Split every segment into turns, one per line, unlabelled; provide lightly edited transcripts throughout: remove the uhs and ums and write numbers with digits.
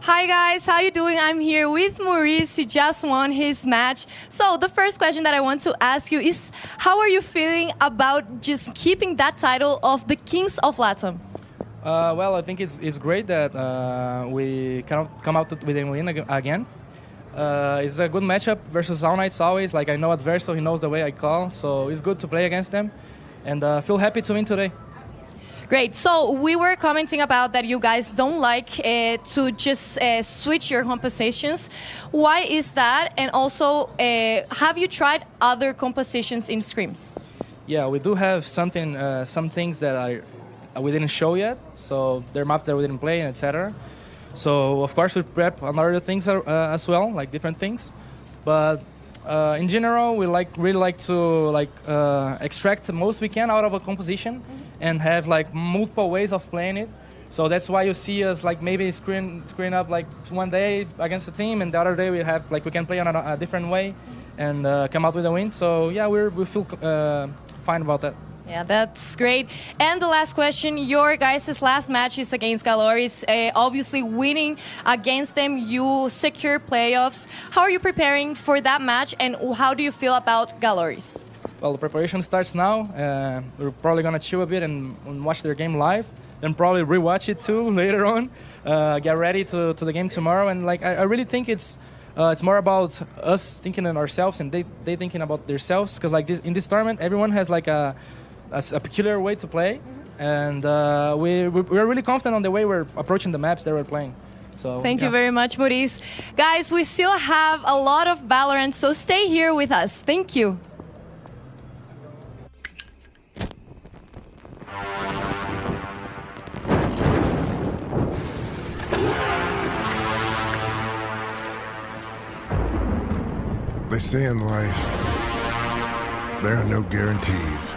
Hi guys, how you doing? I'm here with Maurice. He just won his match. So the first question that I want to ask you is, how are you feeling about just keeping that title of the Kings of Latam?
Well, I think it's great that we come out with a win again. It's a good matchup versus All Knights always. Like, I know Adverso, he knows the way I call, so it's good to play against them. And feel happy to win today.
Great. So we were commenting about that you guys don't like to just switch your compositions. Why is that? And also, have you tried other compositions in scrims?
Yeah, we do have some things that we didn't show yet. So there are maps that we didn't play, etc. So of course we prep on other things as well, like different things. But in general, we really like to extract the most we can out of a composition and have like multiple ways of playing it. So that's why you see us like maybe screen up like one day against a team, and the other day we can play on a different way and come out with a win. So yeah, we feel fine about that.
Yeah, that's great. And the last question, your guys' last match is against GLRS. Obviously, winning against them, you secure playoffs. How are you preparing for that match, and how do you feel about GLRS?
Well, the preparation starts now. We're probably going to chill a bit and watch their game live, then probably rewatch it too later on. Get ready to the game tomorrow. And like I really think it's more about us thinking on ourselves and they thinking about themselves. Because like in this tournament, everyone has like a peculiar way to play, and we're really confident on the way we're approaching the maps that we're playing. So
thank you very much, Maurice. Guys, we still have a lot of Valorant, so stay here with us. Thank you.
They say in life, there are no guarantees.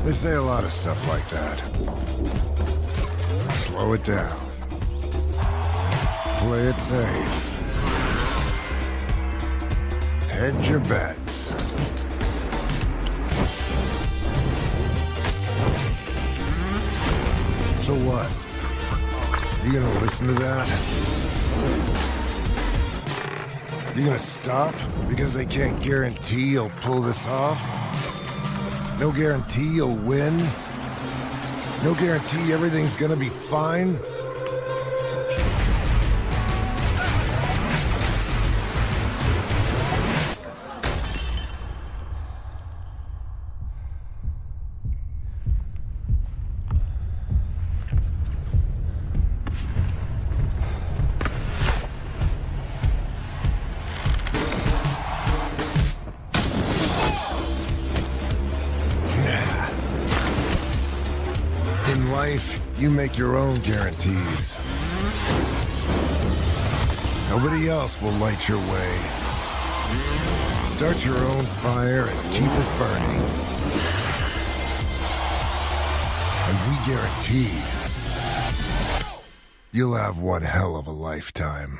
They say a lot of stuff like that. Slow it down. Play it safe. Hedge your bets. So what? You gonna listen to that? You gonna stop because they can't guarantee you'll pull this off? No guarantee you'll win? No guarantee everything's gonna be fine? In life, you make your own guarantees. Nobody else will light your way. Start your own fire and keep it burning. And we guarantee you'll have one hell of a lifetime.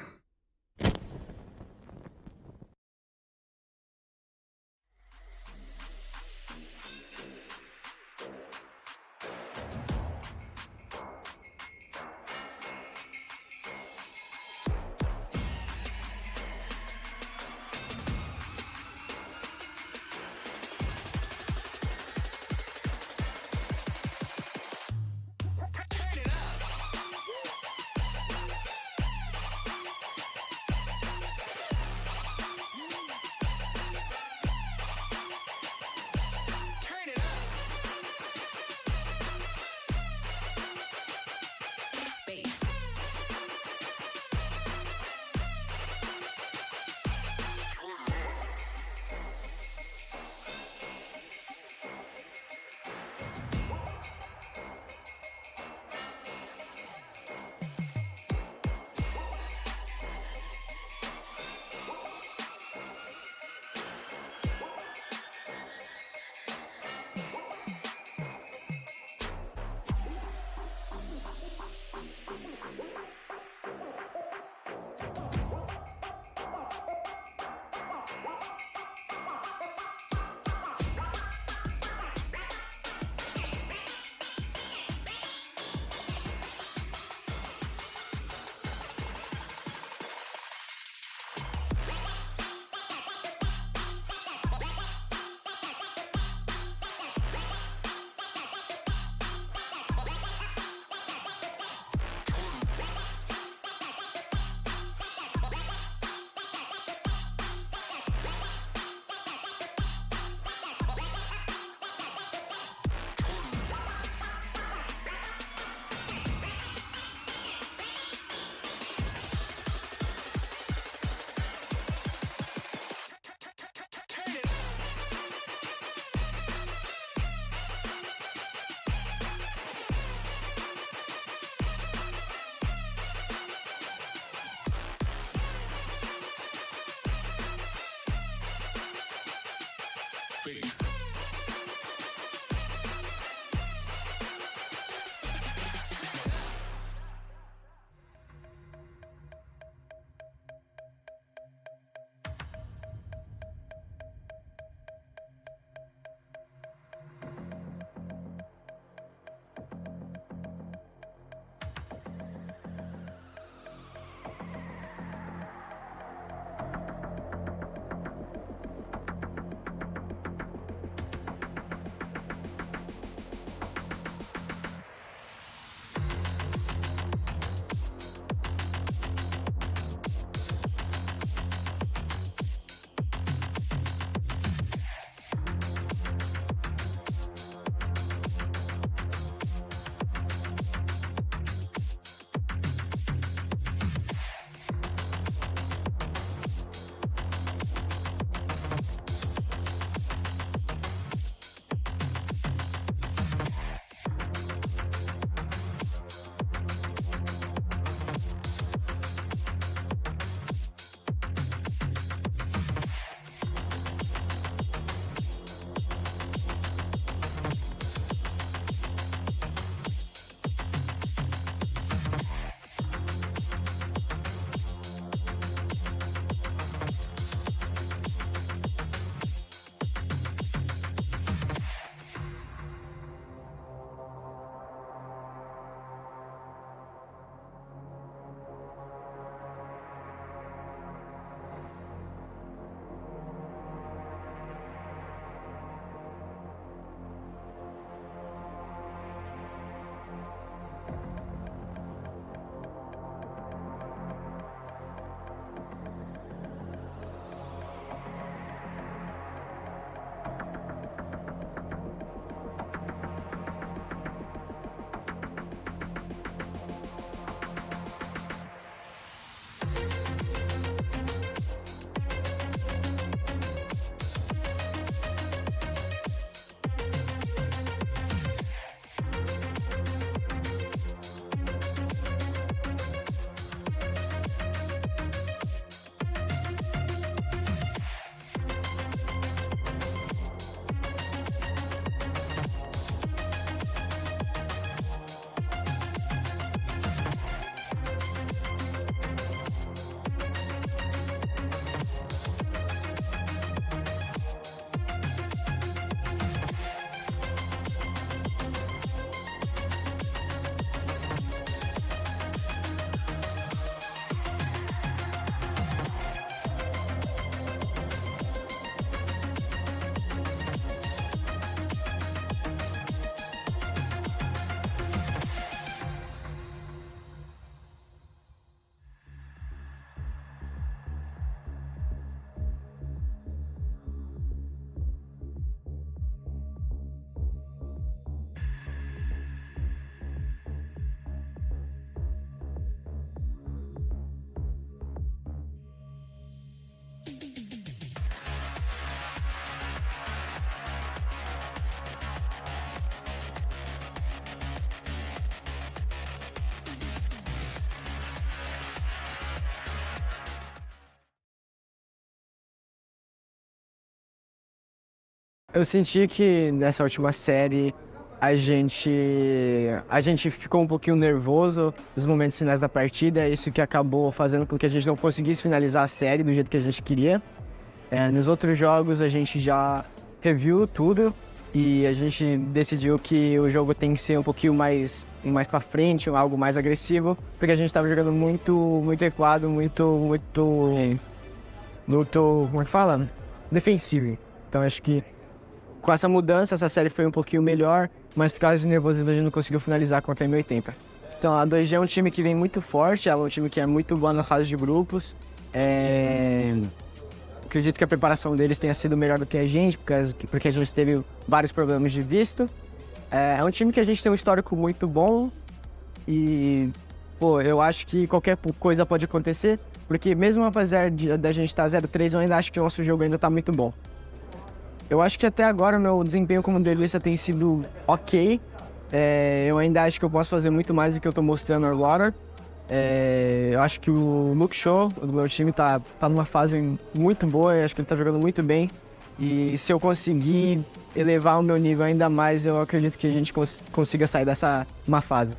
Eu senti que nessa última série a gente ficou um pouquinho nervoso nos momentos finais da partida, isso que acabou fazendo com que a gente não conseguisse finalizar a série do jeito que a gente queria. Nos outros jogos a gente já reviu tudo e a gente decidiu que o jogo tem que ser um pouquinho mais pra frente, algo mais agressivo, porque a gente estava jogando muito equado, muito, como é que fala? Defensivo. Então acho que com essa mudança, essa série foi um pouquinho melhor, mas por causa de nervosismo a gente não conseguiu finalizar contra a M80. Então a 2G é um time que vem muito forte, ela é um time que é muito bom na fase de grupos. Acredito que a preparação deles tenha sido melhor do que a gente, porque a gente teve vários problemas de visto. É um time que a gente tem um histórico muito bom e, eu acho que qualquer coisa pode acontecer, porque mesmo apesar da gente estar 0-3, eu ainda acho que o nosso jogo ainda está muito bom. Eu acho que até agora o meu desempenho como duelista tem sido ok. Eu ainda acho que eu posso fazer muito mais do que eu estou mostrando agora. Eu acho que o Luke Show, do meu time, tá numa fase muito boa. Eu acho que ele tá jogando muito bem. E se eu conseguir elevar o meu nível ainda mais, eu acredito que a gente consiga sair dessa má fase.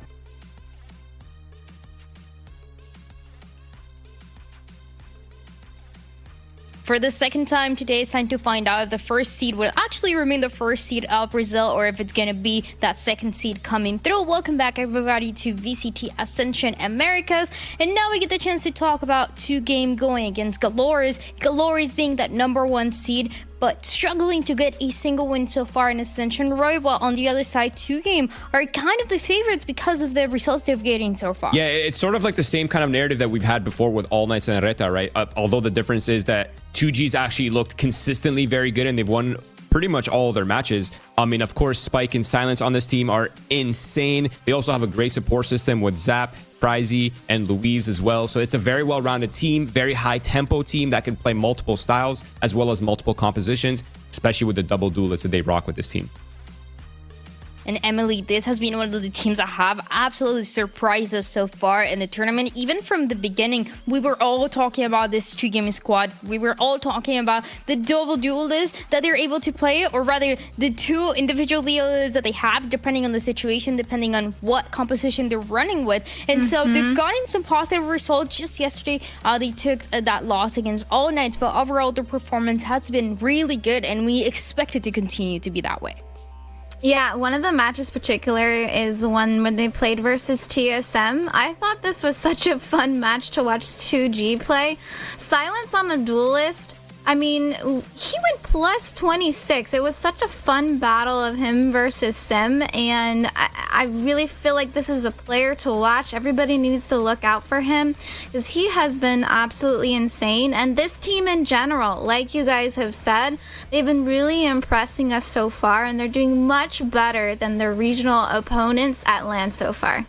For the second time today, it's time to find out if the first seed will actually remain the first seed of Brazil or if it's going to be that second seed coming through. Welcome back, everybody, to VCT Ascension Americas. And now we get the chance to talk about two-game going against GLRS. GLRS being that #1 seed, but struggling to get a single win so far in Ascension. Roy, while on the other side, two-game are kind of the favorites because of the results they're getting so far.
Yeah, it's sort of like the same kind of narrative that we've had before with All Knights and Reta, right? Although the difference is that 2G's actually looked consistently very good and they've won pretty much all of their matches. I mean, of course, Spike and Silence on this team are insane. They also have a great support system with Zap, Frizy, and Louise as well. So it's a very well-rounded team, very high-tempo team that can play multiple styles as well as multiple compositions, especially with the double duelists that they rock with this team.
And Emily, this has been one of the teams that have absolutely surprised us so far in the tournament. Even from the beginning, we were all talking about this two-game squad. We were all talking about the double duelists that they're able to play, or rather the two individual duelists that they have, depending on the situation, depending on what composition they're running with. And so they've gotten some positive results. Just yesterday, they took that loss against All Knights, but overall their performance has been really good, and we expect it to continue to be that way.
Yeah, one of the matches particular is the one when they played versus TSM. I thought this was such a fun match to watch 2G play. Silence on the duelist. I mean, he went plus 26. It was such a fun battle of him versus Sim, and I really feel like this is a player to watch. Everybody needs to look out for him because he has been absolutely insane. And this team in general, like you guys have said, they've been really impressing us so far, and they're doing much better than their regional opponents at LAN so far.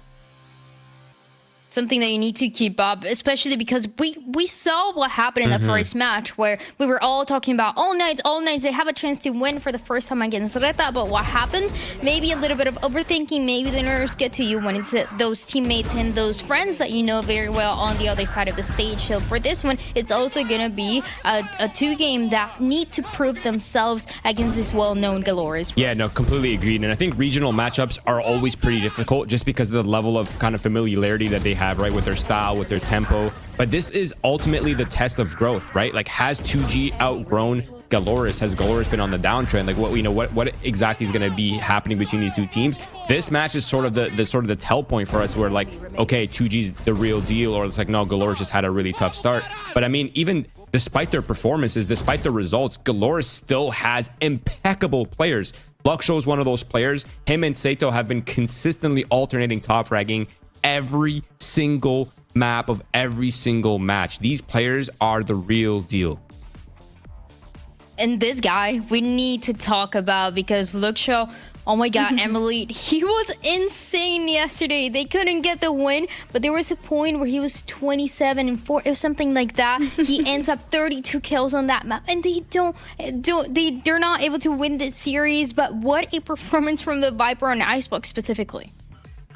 Something that you need to keep up, especially because we saw what happened in the first match where we were all talking about all nights, they have a chance to win for the first time against Reta, but what happened? Maybe a little bit of overthinking, maybe the nerves get to you when it's those teammates and those friends that you know very well on the other side of the stage. So for this one, it's also gonna be a two-game that need to prove themselves against this well-known GLRS.
Yeah, no, completely agreed. And I think regional matchups are always pretty difficult just because of the level of kind of familiarity that they have, right, with their style, with their tempo. But this is ultimately the test of growth, right? Like, has 2G outgrown GLRS? Has GLRS been on the downtrend? Like, what exactly is going to be happening between these two teams? This match is sort of the tell point for us, where like, okay, 2G's the real deal, or it's like, no, GLRS just had a really tough start. But I mean, even despite their performances, despite the results, GLRS still has impeccable players. Luxo is one of those players. Him and Sato have been consistently alternating top fragging every single map of every single match. These players are the real deal.
And this guy we need to talk about, because Luxo, oh my god, Emily, he was insane yesterday. They couldn't get the win, but there was a point where he was 27-4 or something like that. He ends up 32 kills on that map, and they're not able to win this series. But what a performance from the Viper on Icebox specifically.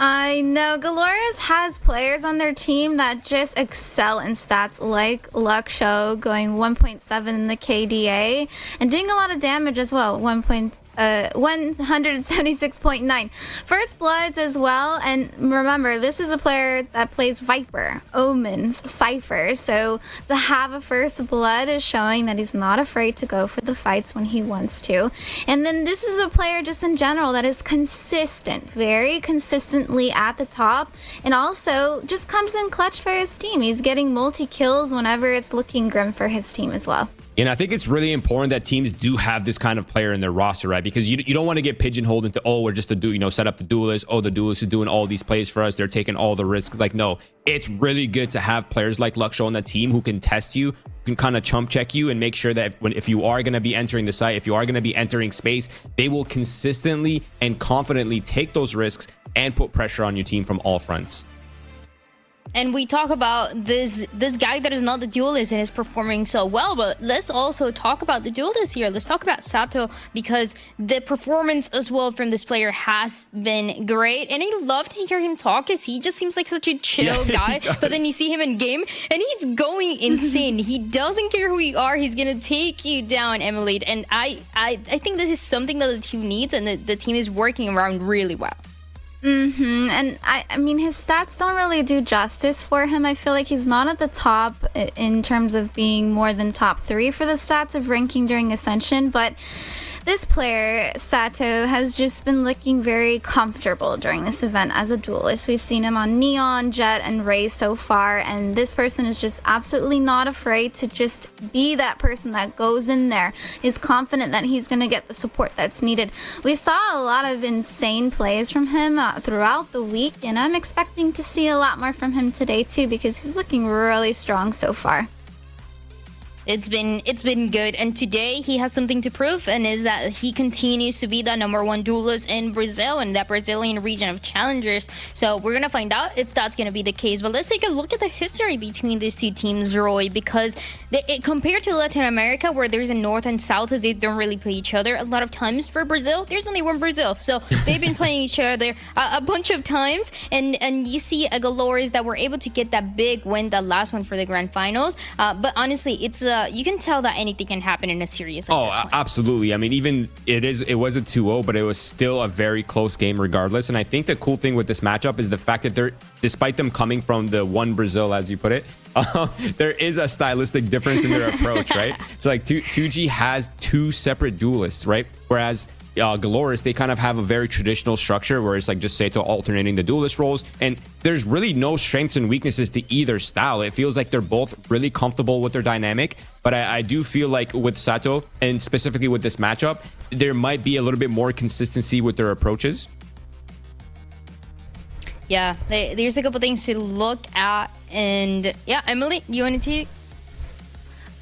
I know GLRS has players on their team that just excel in stats, like Luxo going 1.7 in the KDA and doing a lot of damage as well, 176.9 first bloods as well. And remember, this is a player that plays Viper, Omens, Cypher, so to have a first blood is showing that he's not afraid to go for the fights when he wants to. And then this is a player just in general that is consistent, very consistently at the top, and also just comes in clutch for his team. He's getting multi-kills whenever it's looking grim for his team as well.
And I think it's really important that teams do have this kind of player in their roster, right? Because you don't want to get pigeonholed into, oh, we're just set up the duelist. Oh, the duelist is doing all these plays for us. They're taking all the risks. Like, no, it's really good to have players like Luxo on the team who can test you, can kind of chump check you, and make sure that if you are going to be entering the site, if you are going to be entering space, they will consistently and confidently take those risks and put pressure on your team from all fronts.
And we talk about this guy that is not the duelist and is performing so well, but let's also talk about the duelist here. Let's talk about Sato, because the performance as well from this player has been great. And I love to hear him talk, because he just seems like such a chill guy. But then you see him in game and he's going insane. He doesn't care who you are. He's going to take you down, Emily. And I think this is something that the team needs, and the team is working around really well.
And I mean, his stats don't really do justice for him. I feel like he's not at the top in terms of being more than top 3 for the stats of ranking during Ascension, but this player, Sato, has just been looking very comfortable during this event as a duelist. We've seen him on Neon, Jet, and Ray so far, and this person is just absolutely not afraid to just be that person that goes in there. He's confident that he's going to get the support that's needed. We saw a lot of insane plays from him throughout the week, and I'm expecting to see a lot more from him today too, because he's looking really strong so far.
It's been good, and today he has something to prove, and is that he continues to be the #1 duelist in Brazil, in that Brazilian region of challengers. So we're gonna find out if that's gonna be the case. But let's take a look at the history between these two teams, Roy, because compared to Latin America, where there's a north and south, they don't really play each other a lot of times. For Brazil, there's only one Brazil, so they've been playing each other a bunch of times, and you see a GLRS that were able to get that big win, that last one for the grand finals. But honestly, it's you can tell that anything can happen in a series like this one.
Absolutely. I mean, even it was a 2-0, but it was still a very close game regardless. And I think the cool thing with this matchup is the fact that despite them coming from the one Brazil, as you put it, there is a stylistic difference in their approach, right? So like 2G has 2 separate duelists, right? Whereas GLRS, they kind of have a very traditional structure where it's like just Sato alternating the duelist roles, and there's really no strengths and weaknesses to either style. It feels like they're both really comfortable with their dynamic, but I do feel like with Sato, and specifically with this matchup, there might be a little bit more consistency with their approaches.
Yeah, there's a couple things to look at, and yeah, Emily, you wanted to?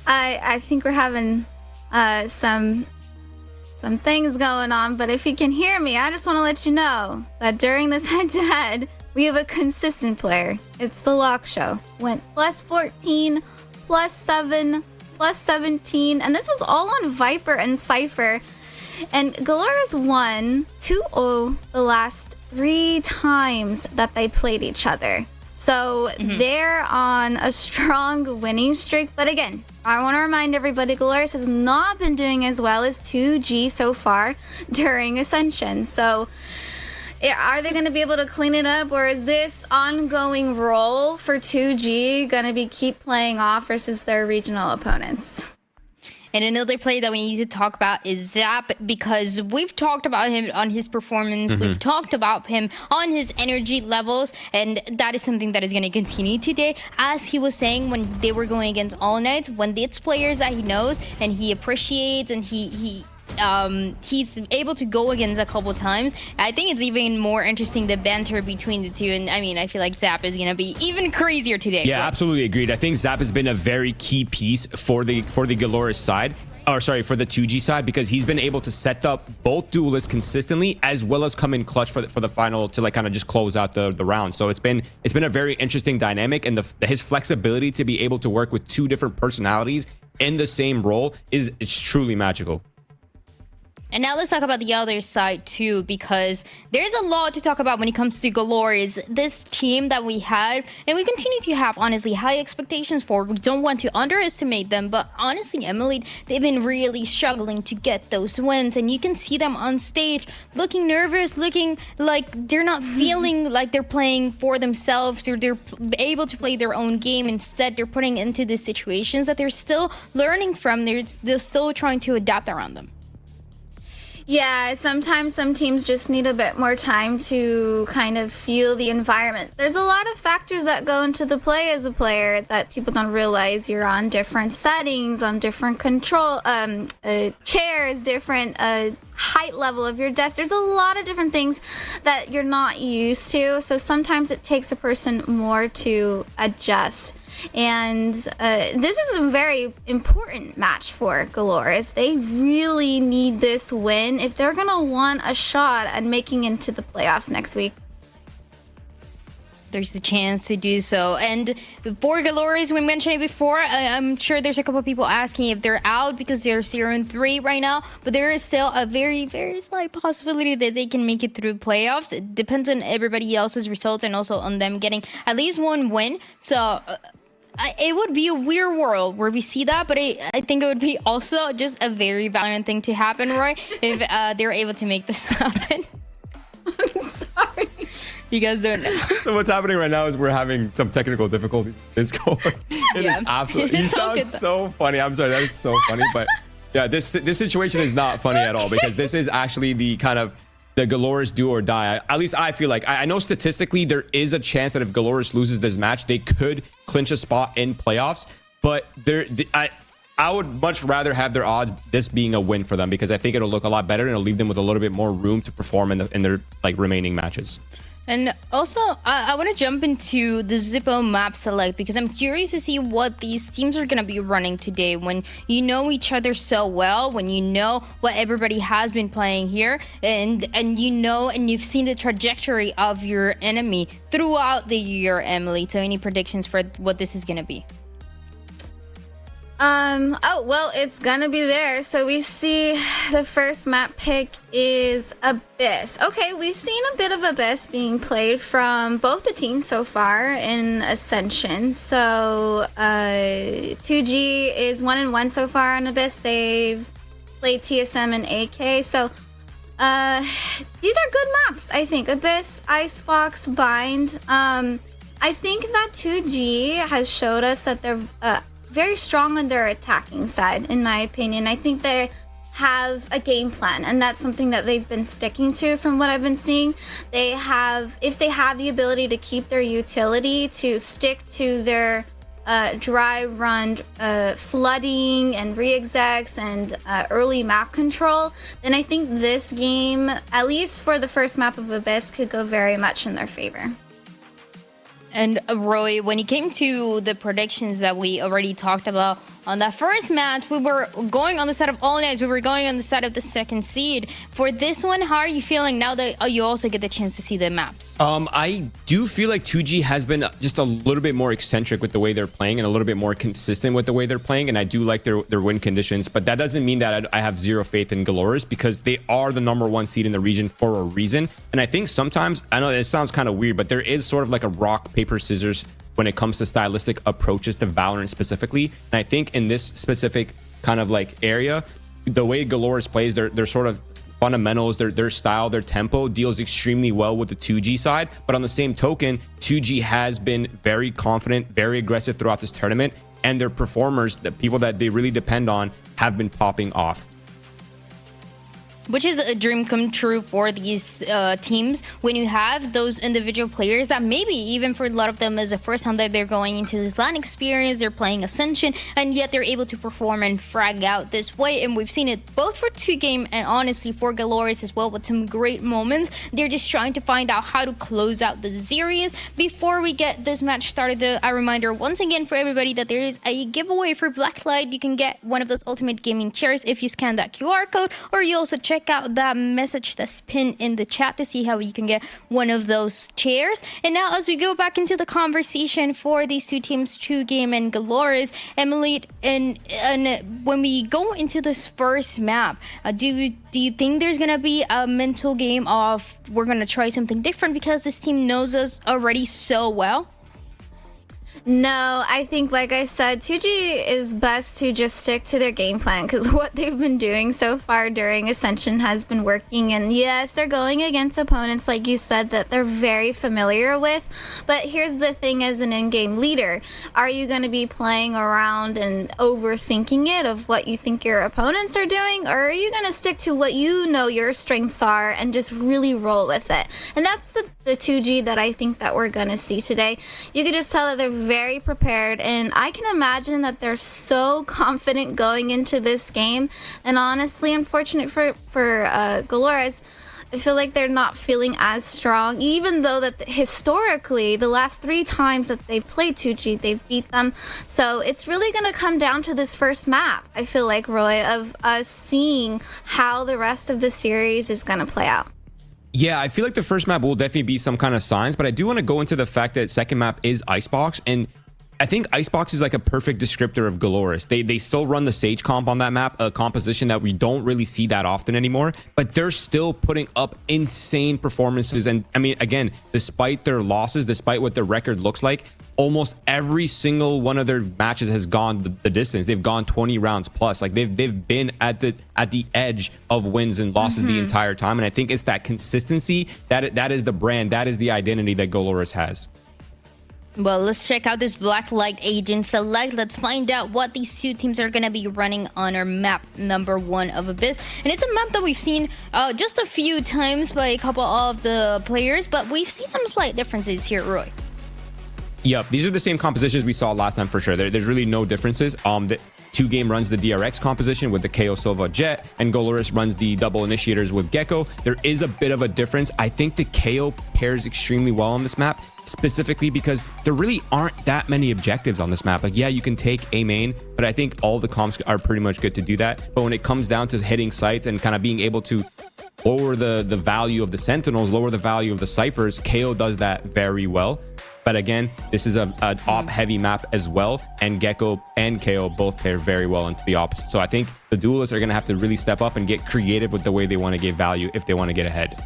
I think we're having some things going on, but if you can hear me, I just want to let you know that during this head-to-head, we have a consistent player. It's the Lock Show. Went +14, +7, +17, and this was all on Viper and Cypher. And GLRS won 2-0 the last 3 times that they played each other. So they're on a strong winning streak. But again, I want to remind everybody, GLRS has not been doing as well as 2G so far during Ascension. So are they going to be able to clean it up, or is this ongoing role for 2G going to be keep playing off versus their regional opponents?
And another player that we need to talk about is Zap, because we've talked about him on his performance. We've talked about him on his energy levels, and that is something that is going to continue today. As he was saying when they were going against All Knights, when it's players that he knows and he appreciates, and he's able to go against a couple times, I think it's even more interesting, the banter between the two. And I mean, I feel like Zap is gonna be even crazier today.
Yeah, absolutely agreed. I think Zap has been a very key piece for the GLRS side, or sorry, for the 2G side, because he's been able to set up both duelists consistently, as well as come in clutch for the final to like kind of just close out the round. So it's been a very interesting dynamic, and his flexibility to be able to work with 2 different personalities in the same role is truly magical.
And now let's talk about the other side too, because there's a lot to talk about when it comes to GLRS. This team that we had, and we continue to have, honestly, high expectations for. We don't want to underestimate them, but honestly, Emily, they've been really struggling to get those wins, and you can see them on stage looking nervous, looking like they're not feeling like they're playing for themselves, or they're able to play their own game. Instead, they're putting into these situations that they're still learning from. They're still trying to adapt around them.
Yeah, sometimes some teams just need a bit more time to kind of feel the environment. There's a lot of factors that go into the play as a player that people don't realize. You're on different settings, on different control chairs, different height level of your desk. There's a lot of different things that you're not used to. So sometimes it takes a person more to adjust. And this is a very important match for GLRS. They really need this win if they're going to want a shot at making into the playoffs next week.
there's the chance to do so. And for GLRS, we mentioned it before, I'm sure there's a couple of people asking if they're out because they're 0-3 right now, but there is still a very, very slight possibility that they can make it through playoffs. It depends on everybody else's results and also on them getting at least one win. So it would be a weird world where we see that, but I think it would be also just a very Valorant thing to happen, Roy, if they're able to make this happen.
I'm sorry.
You guys don't know.
So what's happening right now is we're having some technical difficulties. It is absolutely. You sound so funny. I'm sorry. That is so funny. But yeah, this situation is not funny at all because this is actually the kind of the GLRS do or die. At least I feel like I know statistically there is a chance that if GLRS loses this match, they could clinch a spot in playoffs. But I would much rather have their odds this being a win for them because I think it'll look a lot better and it'll leave them with a little bit more room to perform in their like remaining matches.
And also, I want to jump into the Zippo map select because I'm curious to see what these teams are going to be running today when you know each other so well, when you know what everybody has been playing here, and you know and you've seen the trajectory of your enemy throughout the year, Emily. So any predictions for what this is going to be?
Oh, well, it's gonna be there. So we see the first map pick is Abyss. Okay, we've seen a bit of Abyss being played from both the teams so far in Ascension. So, 2G is 1-1 so far on Abyss. They've played TSM and AK. So, these are good maps, I think. Abyss, Icebox, Bind. I think that 2G has showed us that they're, very strong on their attacking side, in my opinion. I think they have a game plan, and that's something that they've been sticking to from what I've been seeing. They have, if they have the ability to keep their utility, to stick to their dry run flooding and re-execs and early map control, then I think this game, at least for the first map of Abyss, could go very much in their favor.
And Roy, when it came to the predictions that we already talked about on that first match, we were going on the side of All Knights. We were going on the side of the second seed. For this one, how are you feeling now that you also get the chance to see the maps?
I do feel like 2G has been just a little bit more eccentric with the way they're playing and a little bit more consistent with the way they're playing. And I do like their win conditions, but that doesn't mean that I have zero faith in GLRS because they are the #1 seed in the region for a reason. And I think sometimes, I know it sounds kind of weird, but there is sort of like a rock, paper, scissors when it comes to stylistic approaches to Valorant specifically. And I think in this specific kind of like area, the way GLRS plays, their sort of fundamentals, their style, their tempo deals extremely well with the 2G side. But on the same token, 2G has been very confident, very aggressive throughout this tournament, and their performers, the people that they really depend on, have been popping off.
Which is a dream come true for these teams when you have those individual players that maybe even for a lot of them is the first time that they're going into this LAN experience, they're playing Ascension, and yet they're able to perform and frag out this way. And we've seen it both for 2Game and honestly for GLRS as well with some great moments. They're just trying to find out how to close out the series. Before we get this match started, a reminder once again for everybody that there is a giveaway for Blacklight. You can get one of those Ultimate Gaming chairs if you scan that QR code, or you also check out that message that's pinned in the chat to see how you can get one of those chairs. And now as we go back into the conversation for these two teams, 2Game and GLRS, Emily, and when we go into this first map, do you think there's gonna be a mental game of we're gonna try something different because this team knows us already so well?
No, I think, like I said, 2G is best to just stick to their game plan because what they've been doing so far during Ascension has been working. And yes, they're going against opponents, like you said, that they're very familiar with. But here's the thing as an in-game leader. Are you going to be playing around and overthinking it of what you think your opponents are doing? Or are you going to stick to what you know your strengths are and just really roll with it? And that's the 2G that I think that we're going to see today. You can just tell that they're very prepared, and I can imagine that they're so confident going into this game. And honestly, unfortunate for GLRS, I feel like they're not feeling as strong, even though that historically the last 3 times that they've played 2G, they've beat them. So it's really going to come down to this first map, I feel like, Roy, of us seeing how the rest of the series is going to play out.
Yeah, I feel like the first map will definitely be some kind of signs, but I do want to go into the fact that second map is Icebox, and I think Icebox is like a perfect descriptor of GLRS. They still run the Sage comp on that map, a composition that we don't really see that often anymore, but they're still putting up insane performances. And I mean, again, despite their losses, despite what their record looks like, almost every single one of their matches has gone the distance. They've gone 20 rounds plus. Like they've been at the edge of wins and losses the entire time. And I think it's that consistency that is the brand, that is the identity that GLRS has.
Well, let's check out this Black Light Agent Select. Let's find out what these two teams are going to be running on our map number 1 of Abyss. And it's a map that we've seen just a few times by a couple of the players, but we've seen some slight differences here, Roy.
Yep, these are the same compositions we saw last time for sure. There's really no differences. The 2Game runs the DRX composition with the KO Silva Jet, and GLRS runs the double initiators with Gecko. There is a bit of a difference. I think the KO pairs extremely well on this map, specifically because there really aren't that many objectives on this map. Like, yeah, you can take A main, but I think all the comps are pretty much good to do that. But when it comes down to hitting sites and kind of being able to lower the value of the Sentinels, lower the value of the Cyphers, KO does that very well. But again, this is an op-heavy map as well, and Gecko and KO both pair very well into the opposite. So I think the duelists are going to have to really step up and get creative with the way they want to give value if they want to get ahead.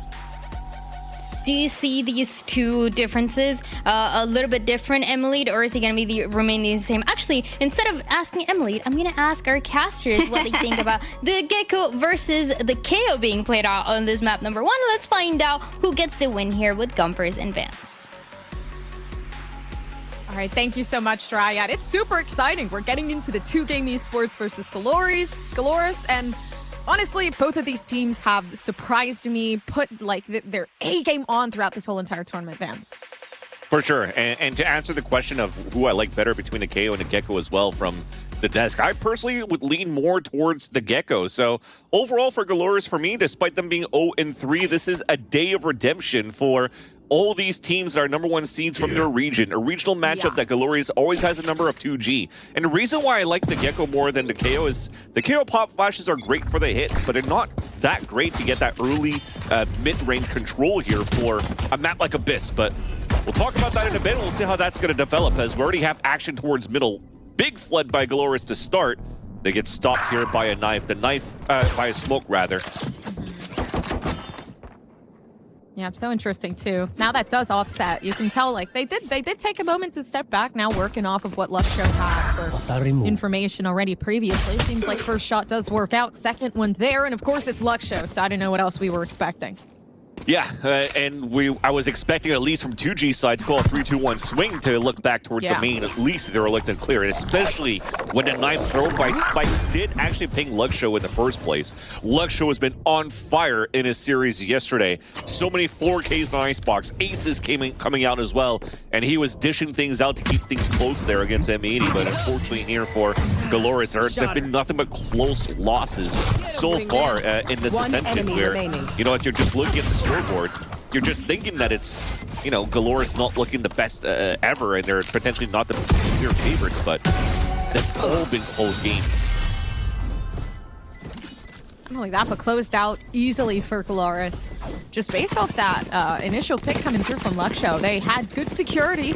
Do you see these two differences a little bit different, Emily, or is it going to be remaining the same? Actually, instead of asking Emily, I'm going to ask our casters what they think about the Gecko versus the KO being played out on this map number 1. Let's find out who gets the win here with Gumpers and Vance.
All right, thank you so much, Dryad. It's super exciting. We're getting into the 2-game esports versus GLRS, and honestly, both of these teams have surprised me, put like their A game on throughout this whole entire tournament, Vance.
For sure, and to answer the question of who I like better between the KO and the Gecko as well from the desk, I personally would lean more towards the Gecko. So overall for GLRS, for me, despite them being 0-3, this is a day of redemption for all these teams that are number 1 seeds from their region. A regional matchup that GLRS always has a number of 2G. And the reason why I like the Gecko more than the KO is the KO pop flashes are great for the hits, but they're not that great to get that early mid-range control here for a map like Abyss. But we'll talk about that in a bit. We'll see how that's going to develop as we already have action towards middle. Big flood by GLRS to start. They get stopped here by a knife. By a smoke, rather.
Yeah, so interesting too. Now that does offset. You can tell like they did take a moment to step back, now working off of what Luxshow had for information already previously. Seems like first shot does work out, second one there, and of course it's Luxshow, so I don't know what else we were expecting.
Yeah, and I was expecting at least from 2G side to call a 3-2-1 swing to look back towards the main. At least they were looking clear, and especially when the knife thrown by Spike did actually ping Luxshow in the first place. Luxshow has been on fire in his series yesterday. So many 4Ks on Icebox, aces coming out as well, and he was dishing things out to keep things close there against M80. But unfortunately here for GLRS, there have been nothing but close losses so far in this Ascension, where if you're just looking at the scoreboard, you're just thinking that it's, GLRS not looking the best ever, and they're potentially not the clear favorites, but they've all been close games.
Not only that, but closed out easily for GLRS. Just based off that initial pick coming through from Luxshow, they had good security,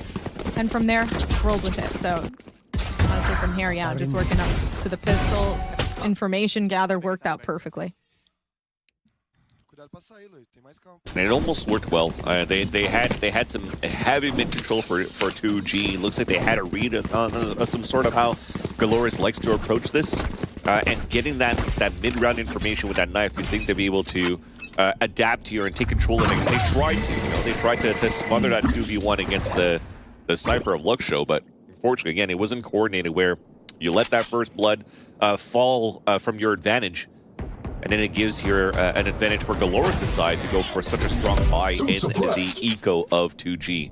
and from there, rolled with it. So, honestly, from here, just working up to the pistol, information gather worked out perfectly.
And it almost worked well. They had some heavy mid control for 2G. Looks like they had a read on some sort of how GLRS likes to approach this. And getting that mid-round information with that knife, you think they'll be able to adapt here and take control of it. They tried to smother that 2v1 against the Cypher of Luxshow, but unfortunately, again, it wasn't coordinated where you let that first blood fall from your advantage. And then it gives here an advantage for GLRS' side to go for such a strong buy in the eco of 2G.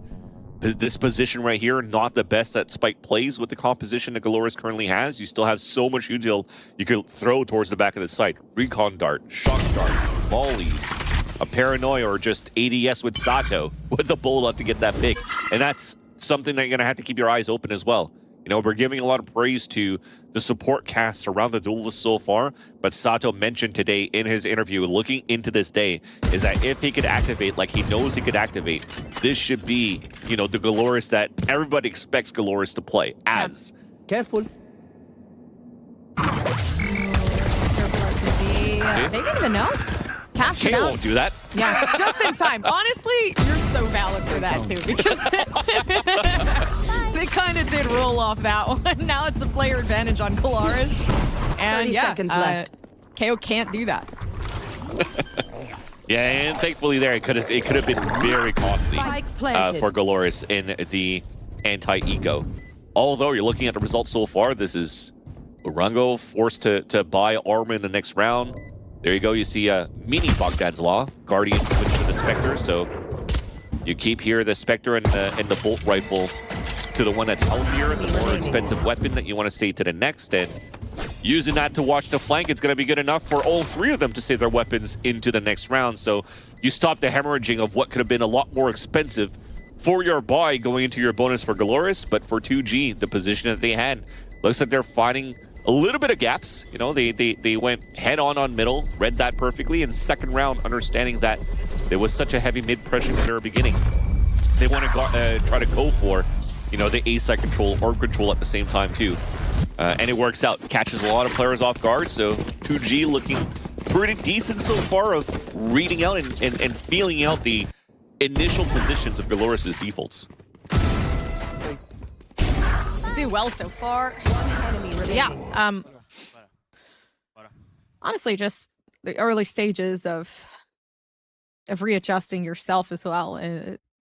This position right here, not the best that Spike plays with the composition that GLRS currently has. You still have so much util you could throw towards the back of the site. Recon dart, shock darts, volleys, a paranoia, or just ADS with Sato with the bullet to get that pick. And that's something that you're going to have to keep your eyes open as well. You know, we're giving a lot of praise to the support cast around the duelist so far, but Sato mentioned today in his interview, looking into this day, is that if he could activate like he knows he could activate, this should be, you know, the GLRS that everybody expects GLRS to play as.
Careful.
They didn't even know. Captured
Kale
out.
won't do that.
Yeah, just in time. Honestly, you're so valid for that too, because they kind of did roll off that one. Now it's a player advantage on GLRS. And
30 seconds left.
KO can't do that.
Yeah, and thankfully there it could have been very costly for GLRS in the anti-eco. Although you're looking at the results so far, this is Urango forced to buy armor in the next round. There you go. You see mini Bogdan's Law. Guardian switch to the Spectre. So you keep here the Spectre and the Bolt Rifle to the one that's healthier, the more expensive weapon that you want to save to the next. And using that to watch the flank, it's going to be good enough for all three of them to save their weapons into the next round. So you stop the hemorrhaging of what could have been a lot more expensive for your buy going into your bonus for GLRS. But for 2G, the position that they had, looks like they're finding a little bit of gaps. You know, they went head on middle, read that perfectly, and second round, understanding that there was such a heavy mid pressure in the very beginning. They want to try to go for, you know, the A side control or control at the same time too. And it works out, catches a lot of players off guard. So 2G looking pretty decent so far of reading out and feeling out the initial positions of GLRS's defaults.
Do well so far. Yeah. Honestly, just the early stages of readjusting yourself as well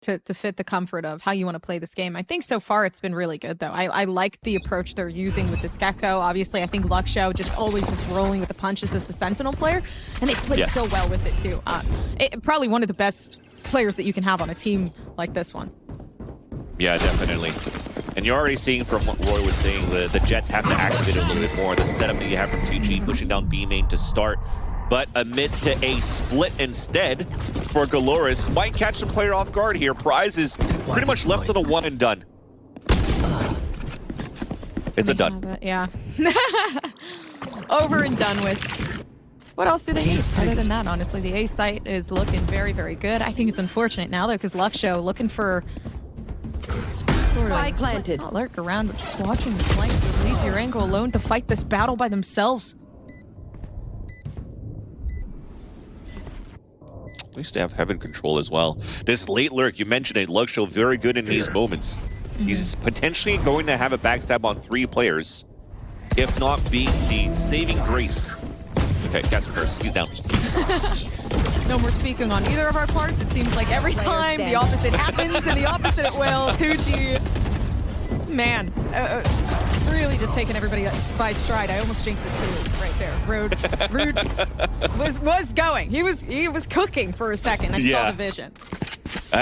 to fit the comfort of how you want to play this game. I think so far it's been really good, though. I like the approach they're using with this Gecko. Obviously, I think Luxo just always is rolling with the punches as the Sentinel player, and they play so well with it, too. Probably one of the best players that you can have on a team like this one.
Yeah, definitely. And you're already seeing from what Roy was saying, the Jets have to activate it a little bit more. The setup that you have from 2G, pushing down B main to start. But a mid to A split instead for GLRS. Might catch some player off guard here. Prize is pretty much left on a one and done. It's a done.
Yeah. Over and done with. What else do they need other than that, honestly? The A site is looking very, very good. I think it's unfortunate now, though, because Luxo looking for sort of planted. Not lurk around, but just watching the flanks. It leaves Urango alone to fight this battle by themselves.
At least they have Heaven control as well. This late lurk, you mentioned it, Luxo very good in these moments. He's potentially going to have a backstab on 3 players, if not being the saving grace. Okay, Casper first, he's down.
No more speaking on either of our parts. It seems like every time the opposite happens and the opposite it will. 2G, man, really just taking everybody by stride. I almost jinxed it too, right there. Rude was going. He was cooking for a second. I saw the vision.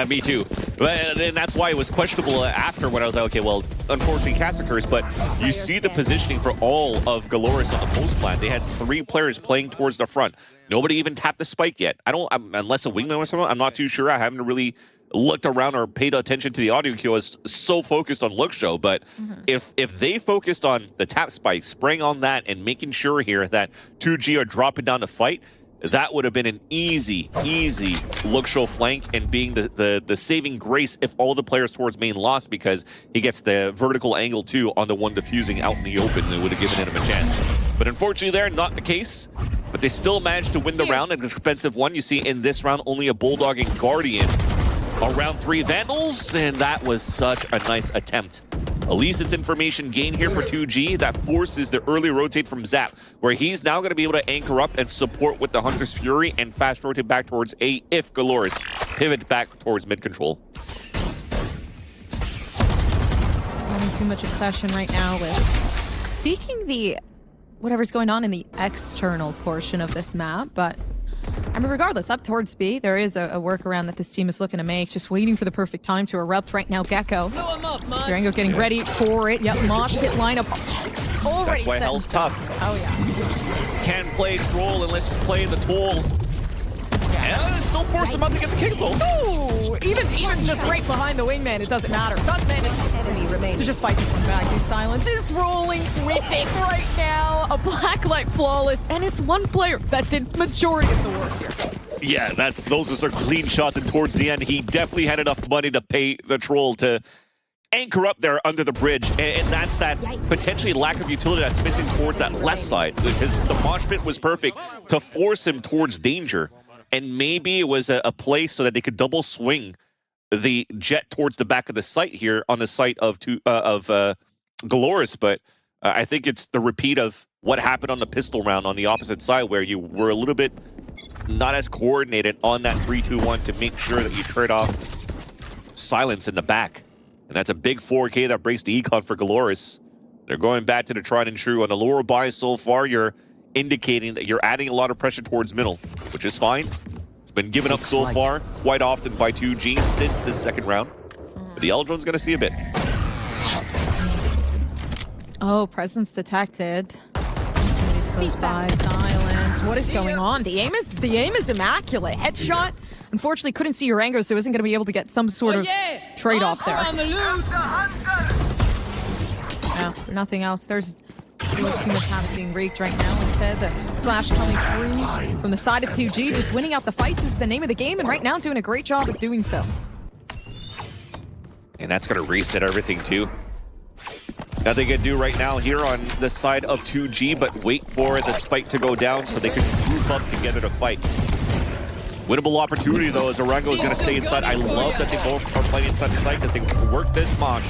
Me too. And that's why it was questionable after when I was like, okay, well, unfortunately cast occurs, but you see the positioning for all of GLRS on the post plan. They had 3 players playing towards the front. Nobody even tapped the spike yet. Unless a wingman or something, I'm not too sure. I haven't really looked around or paid attention to the audio queue. I was so focused on Luxo, but if they focused on the tap spike, spraying on that and making sure here that 2G are dropping down to fight, that would have been an easy Luxo flank and being the saving grace if all the players towards main lost, because he gets the vertical angle too on the one diffusing out in the open, and it would have given him a chance. But unfortunately there, not the case. But they still managed to win the round, an expensive one. You see in this round only a Bulldog and Guardian on round 3 Vandals, and that was such a nice attempt. At least it's information gain here for 2G that forces the early rotate from Zap, where he's now going to be able to anchor up and support with the Hunter's Fury and fast rotate back towards A if GLRS pivots back towards mid control.
Having too much obsession right now with seeking the whatever's going on in the external portion of this map, but I mean, regardless, up towards B, there is a workaround that this team is looking to make, just waiting for the perfect time to erupt right now. Gecko. Urango getting ready for it. Yep, mosh pit lineup already.
That's why hell's tough.
Oh, yeah.
Can't play Troll unless you play the Toll. Yeah, still force him out to get the kick though.
Ooh, even just right behind the wingman, it doesn't matter. Does manage to just fight this one back. His Silence is rolling with it right now. A Blacklight flawless, and it's one player that did majority of the work here.
Yeah, those are some clean shots, and towards the end, he definitely had enough money to pay the troll to anchor up there under the bridge, and that's that potentially lack of utility that's missing towards that left side, because the mosh pit was perfect to force him towards danger, and maybe it was a play so that they could double swing the jet towards the back of the site here on the site of GLRS, but I think it's the repeat of what happened on the pistol round on the opposite side, where you were a little bit not as coordinated on that 3-2-1 to make sure that you trade off Silence in the back. And that's a big 4K that breaks the econ for GLRS. They're going back to the tried and true. On the lower buy so far, you're indicating that you're adding a lot of pressure towards middle, which is fine. It's been given up so far quite often by 2G since this second round. But the Eldron's going to see a bit.
Oh, presence detected. Somebody's close by. Silence. What is going on? The aim is immaculate. Headshot. Unfortunately, couldn't see Urango, so isn't going to be able to get some sort of trade-off there. Yeah, nothing else. There's really too much havoc being wreaked right now. Instead, the flash coming through from the side of 2G. Just winning out the fights is the name of the game, and right now doing a great job of doing so.
And that's going to reset everything, too. Nothing they can do right now here on the side of 2G, but wait for the spike to go down so they can group up together to fight. Winnable opportunity, though, as Urango is going to stay inside. I love that they both are playing inside the site because they work this mosh,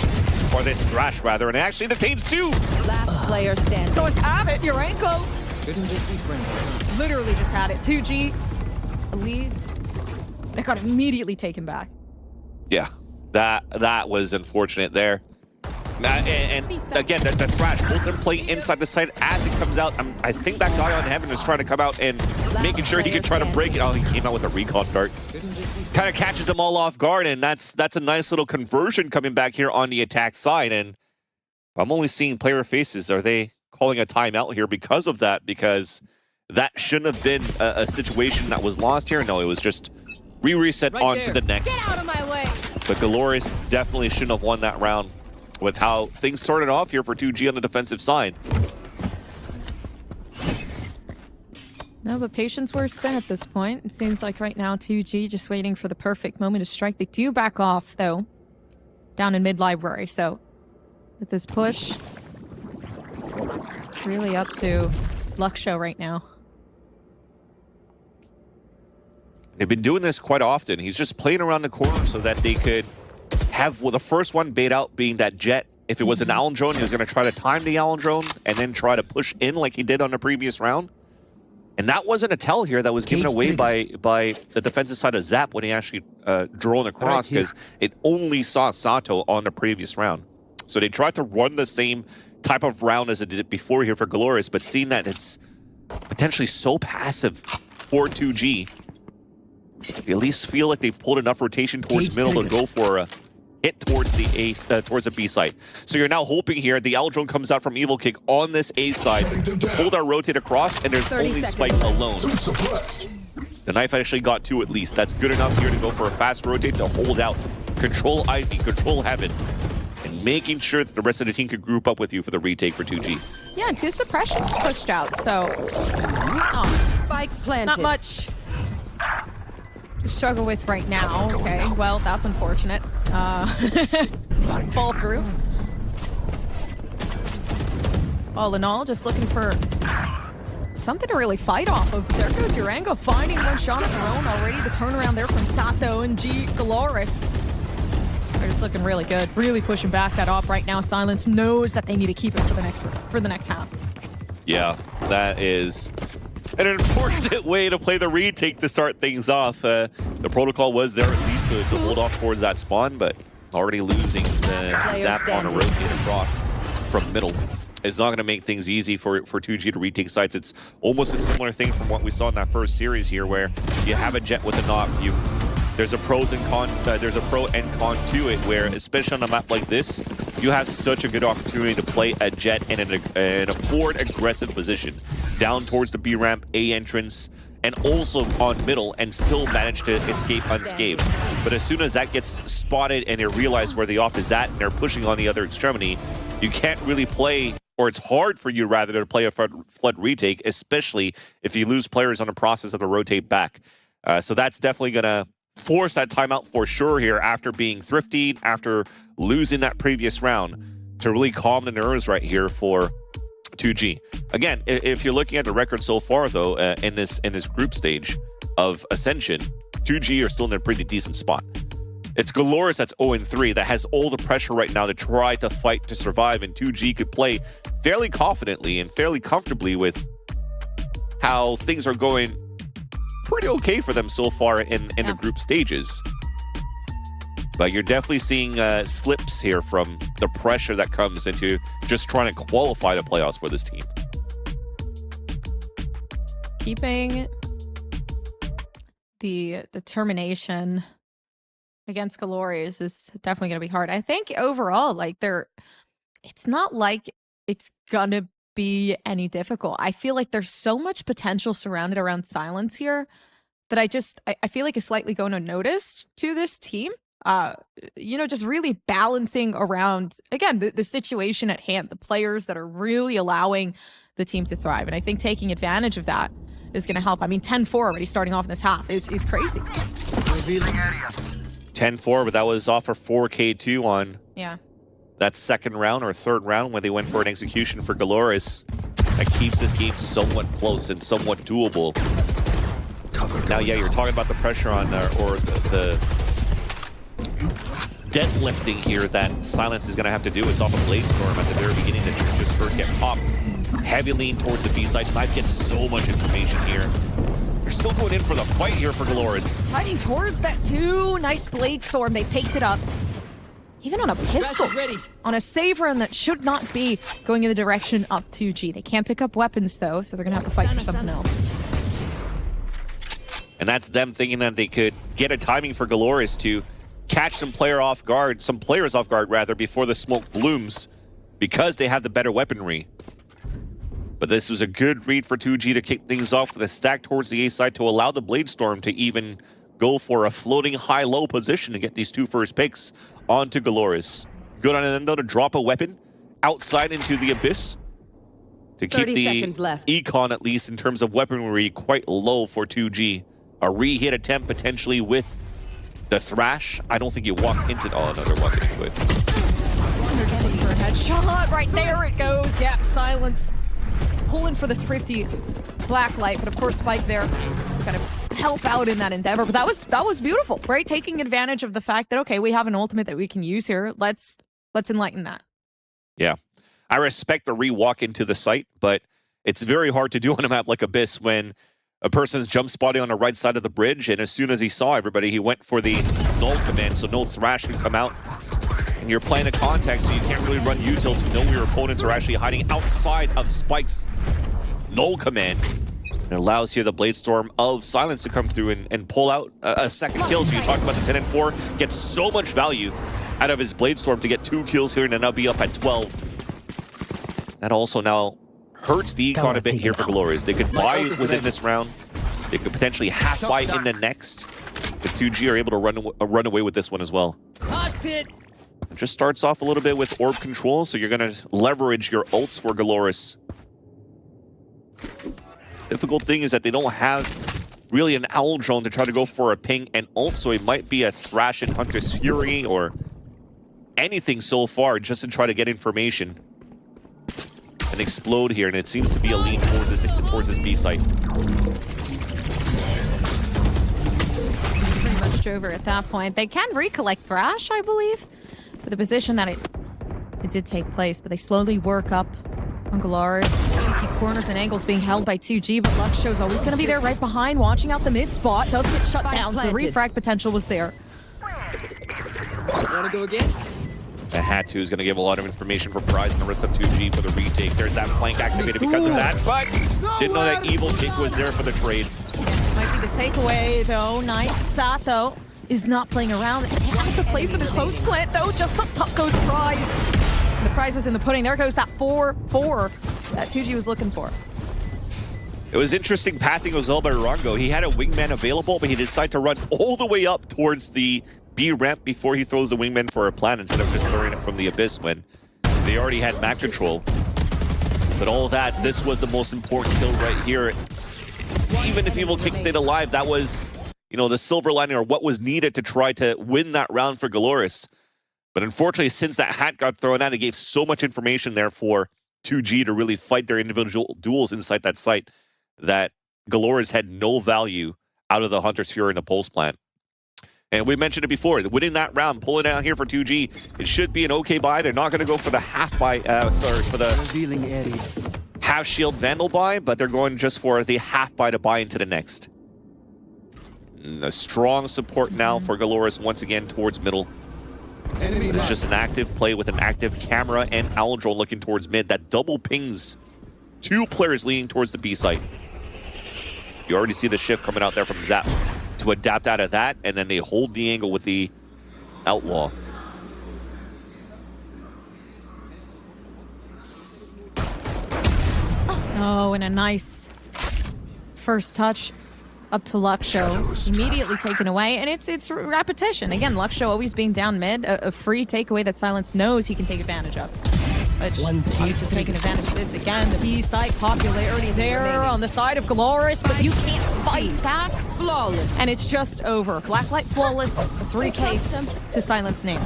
or this thrash, rather, and it actually detains 2.
Last player standing.
Does have it, Urango. Literally just had it. 2G, a lead. They got immediately taken back.
Yeah, that was unfortunate there. And again, that thrash, both of them play inside the site as it comes out. I think that guy on Heaven is trying to come out and making sure he can try to break it. Oh, he came out with a recon dart. Kind of catches them all off guard, and that's a nice little conversion coming back here on the attack side. And I'm only seeing player faces. Are they calling a timeout here because of that? Because that shouldn't have been a situation that was lost here. No, it was just reset on to the next.
Get out of my way.
But GLRS definitely shouldn't have won that round with how things started off here for 2G on the defensive side.
No, but patience worse than at this point. It seems like right now 2G just waiting for the perfect moment to strike. They do back off, though, down in mid-library. So with this push, really up to Luxo right now.
They've been doing this quite often. He's just playing around the corner so that they could have the first one bait out being that jet. If it was an Allen drone, he was going to try to time the Allen drone and then try to push in like he did on the previous round. And that wasn't a tell here that was given away by the defensive side of Zap when he actually drone across, because it only saw Sato on the previous round. So they tried to run the same type of round as it did before here for GLRS, but seeing that it's potentially so passive for 2G, they at least feel like they've pulled enough rotation towards middle to go for a hit towards the B side. So you're now hoping here the L drone comes out from Evil Kick on this A side to pull that rotate across, and there's only Spike alone. The knife actually got 2 at least. That's good enough here to go for a fast rotate to hold out, control Ivy, control Heaven, and making sure that the rest of the team could group up with you for the retake for 2G.
Yeah, 2 suppressions pushed out, so
Spike planted.
not much to struggle with right now. Okay, well, that's unfortunate. Fall through. All in all, just looking for something to really fight off of. There goes Urango finding one shot of their own already. The turnaround there from Sato and GLRS. They're just looking really good, really pushing back that op right now. Silence knows that they need to keep it for the next half.
Yeah, that is an unfortunate way to play the retake to start things off. The protocol was there at least to hold off towards that spawn, but already losing the Zap on a rotate across from middle is not going to make things easy for 2G to retake sites. It's almost a similar thing from what we saw in that first series here, where you have a jet with a knock. There's a pros and con. There's a pro and con to it, where especially on a map like this, you have such a good opportunity to play a jet in a forward aggressive position, down towards the B ramp, A entrance, and also on middle and still manage to escape unscathed. But as soon as that gets spotted and they realize where the off is at and they're pushing on the other extremity, you can't really play, or it's hard for you rather to play a flood retake, especially if you lose players on the process of the rotate back. So that's definitely going to force that timeout for sure here after being thrifty, after losing that previous round, to really calm the nerves right here for 2G. Again, if you're looking at the record so far, though, in this group stage of Ascension, 2G are still in a pretty decent spot. It's GLRS that's 0-3 that has all the pressure right now to try to fight to survive, and 2G could play fairly confidently and fairly comfortably with how things are going pretty okay for them so far in the group stages. But you're definitely seeing slips here from the pressure that comes into just trying to qualify the playoffs for this team.
Keeping the determination against GLRS is definitely going to be hard. I think overall, like, it's not like it's going to be any difficult. I feel like there's so much potential surrounded around Silence here that I feel like is slightly going unnoticed to this team. You know, just really balancing around, again, the situation at hand, the players that are really allowing the team to thrive. And I think taking advantage of that is going to help. I mean, 10-4 already starting off in this half is crazy.
10-4, but that was off for 4K2 on that second round or third round when they went for an execution for GLRS. That keeps this game somewhat close and somewhat doable. Now, yeah, you're talking about the pressure on, or the deadlifting here that Silence is going to have to do. It's off a Blade Storm at the very beginning that you just heard get popped. Heavy lean towards the B side. Might get so much information here. They're still going in for the fight here for GLRS.
Fighting towards that too. Nice Blade Storm. They picked it up. Even on a pistol. On a save run that should not be going in the direction of 2G. They can't pick up weapons though, so they're going to have to fight for something else.
And that's them thinking that they could get a timing for GLRS to catch some players off guard rather, before the smoke blooms, because they have the better weaponry. But this was a good read for 2G to kick things off with a stack towards the A side to allow the Blade Storm to even go for a floating high-low position to get these two first picks onto GLRS. Good on them, though, to drop a weapon outside into the Abyss to keep the econ, at least in terms of weaponry, quite low for 2G. A re-hit attempt potentially with the Thrash. I don't think you walked into another walk into it.
They're just looking for a headshot. Right there it goes. Yep, Silence pulling for the thrifty Blacklight, but of course Spike there to kind of help out in that endeavor. But that was beautiful, right? Taking advantage of the fact that, okay, we have an ultimate that we can use here. Let's enlighten that.
Yeah, I respect the re-walk into the site, but it's very hard to do on a map like Abyss when a person's jump spotting on the right side of the bridge, and as soon as he saw everybody, he went for the null command, so no Thrash can come out. And you're playing a contact, so you can't really run util to know your opponents are actually hiding outside of Spike's null command. It allows here the Blade Storm of Silence to come through and pull out a second kill. So you talked about the 10-4, gets so much value out of his Blade Storm to get 2 kills here and now be up at 12. That also now hurts the econ a bit here for GLRS. They could buy within this round. They could potentially half buy in the next if 2G are able to run away with this one as well. It just starts off a little bit with orb control, so you're going to leverage your ults for GLRS. Difficult thing is that they don't have really an owl drone to try to go for a ping and ult, so it might be a Thrash and Hunter's Fury or anything so far just to try to get information and explode here, and it seems to be a lean towards this B site.
Pretty much over at that point. They can recollect Thrash, I believe, for the position that it did take place, but they slowly work up on GLRS. Keep corners and angles being held by 2G, but Luxshow's always going to be there right behind, watching out the mid spot. Does get shut down, so refrag potential was there.
Wanna go again?
The Hat 2 is going to give a lot of information for Prize and the rest of 2G for the retake. There's that flank activated because of that, but didn't know that Evil Kick was there for the trade.
Might be the takeaway, though. Nice. Sato is not playing around. They have to play for this post plant, though. Just up top goes Prize. And the prize is in the pudding. There goes that 4-4 that 2G was looking for.
It was interesting pathing as well by Rongo. He had a wingman available, but he decided to run all the way up towards the B ramp before he throws the wingman for a plant instead of just throwing it from the abyss when they already had map control. But all that, this was the most important kill right here. Even if Evil Kick stayed alive, that was, you know, the silver lining or what was needed to try to win that round for GLRS. But unfortunately, since that hat got thrown out, it gave so much information there for 2G to really fight their individual duels inside that site that GLRS had no value out of the Hunter's Fury and the Pulse Plant. And we mentioned it before, winning that round, pulling it out here for 2G, it should be an okay buy. They're not going to go for the half buy, for the half shield Vandal buy, but they're going just for the half buy to buy into the next. And a strong support now for GLRS once again towards middle. It's just an active play with an active camera and Owl Drone looking towards mid. That double pings 2 players leaning towards the B site. You already see the shift coming out there from Zap to adapt out of that, and then they hold the angle with the Outlaw.
Oh, and a nice first touch up to Luxo, immediately taken away, and it's repetition. Again, Luxo always being down mid, a free takeaway that Silence knows he can take advantage of. But obviously taking advantage of this again, the B site popularity there on the side of GLRS, but you can't fight back.
Flawless.
And it's just over. Blacklight flawless, a 3K to Silence name.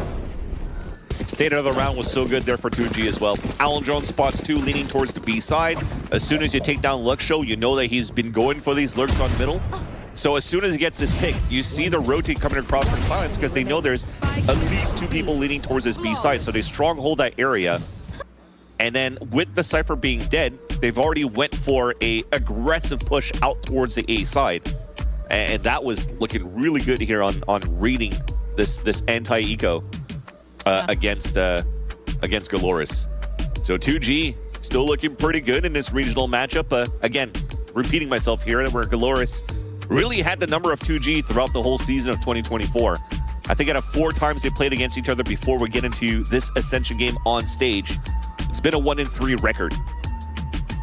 State of the round was so good there for 2G as well. Alan Jones spots 2 leaning towards the B side. As soon as you take down Luxo, you know that he's been going for these lurks on middle. So as soon as he gets this pick, you see the rotate coming across from Silence because they know there's at least 2 people leaning towards this B side. So they stronghold that area. And then with the Cypher being dead, they've already went for a aggressive push out towards the A side. And that was looking really good here on reading this anti-eco against GLRS. So 2G still looking pretty good in this regional matchup. Again, repeating myself here, where GLRS really had the number of 2G throughout the whole season of 2024. I think out of 4 times they played against each other before we get into this Ascension game on stage, it's been a 1-3 record.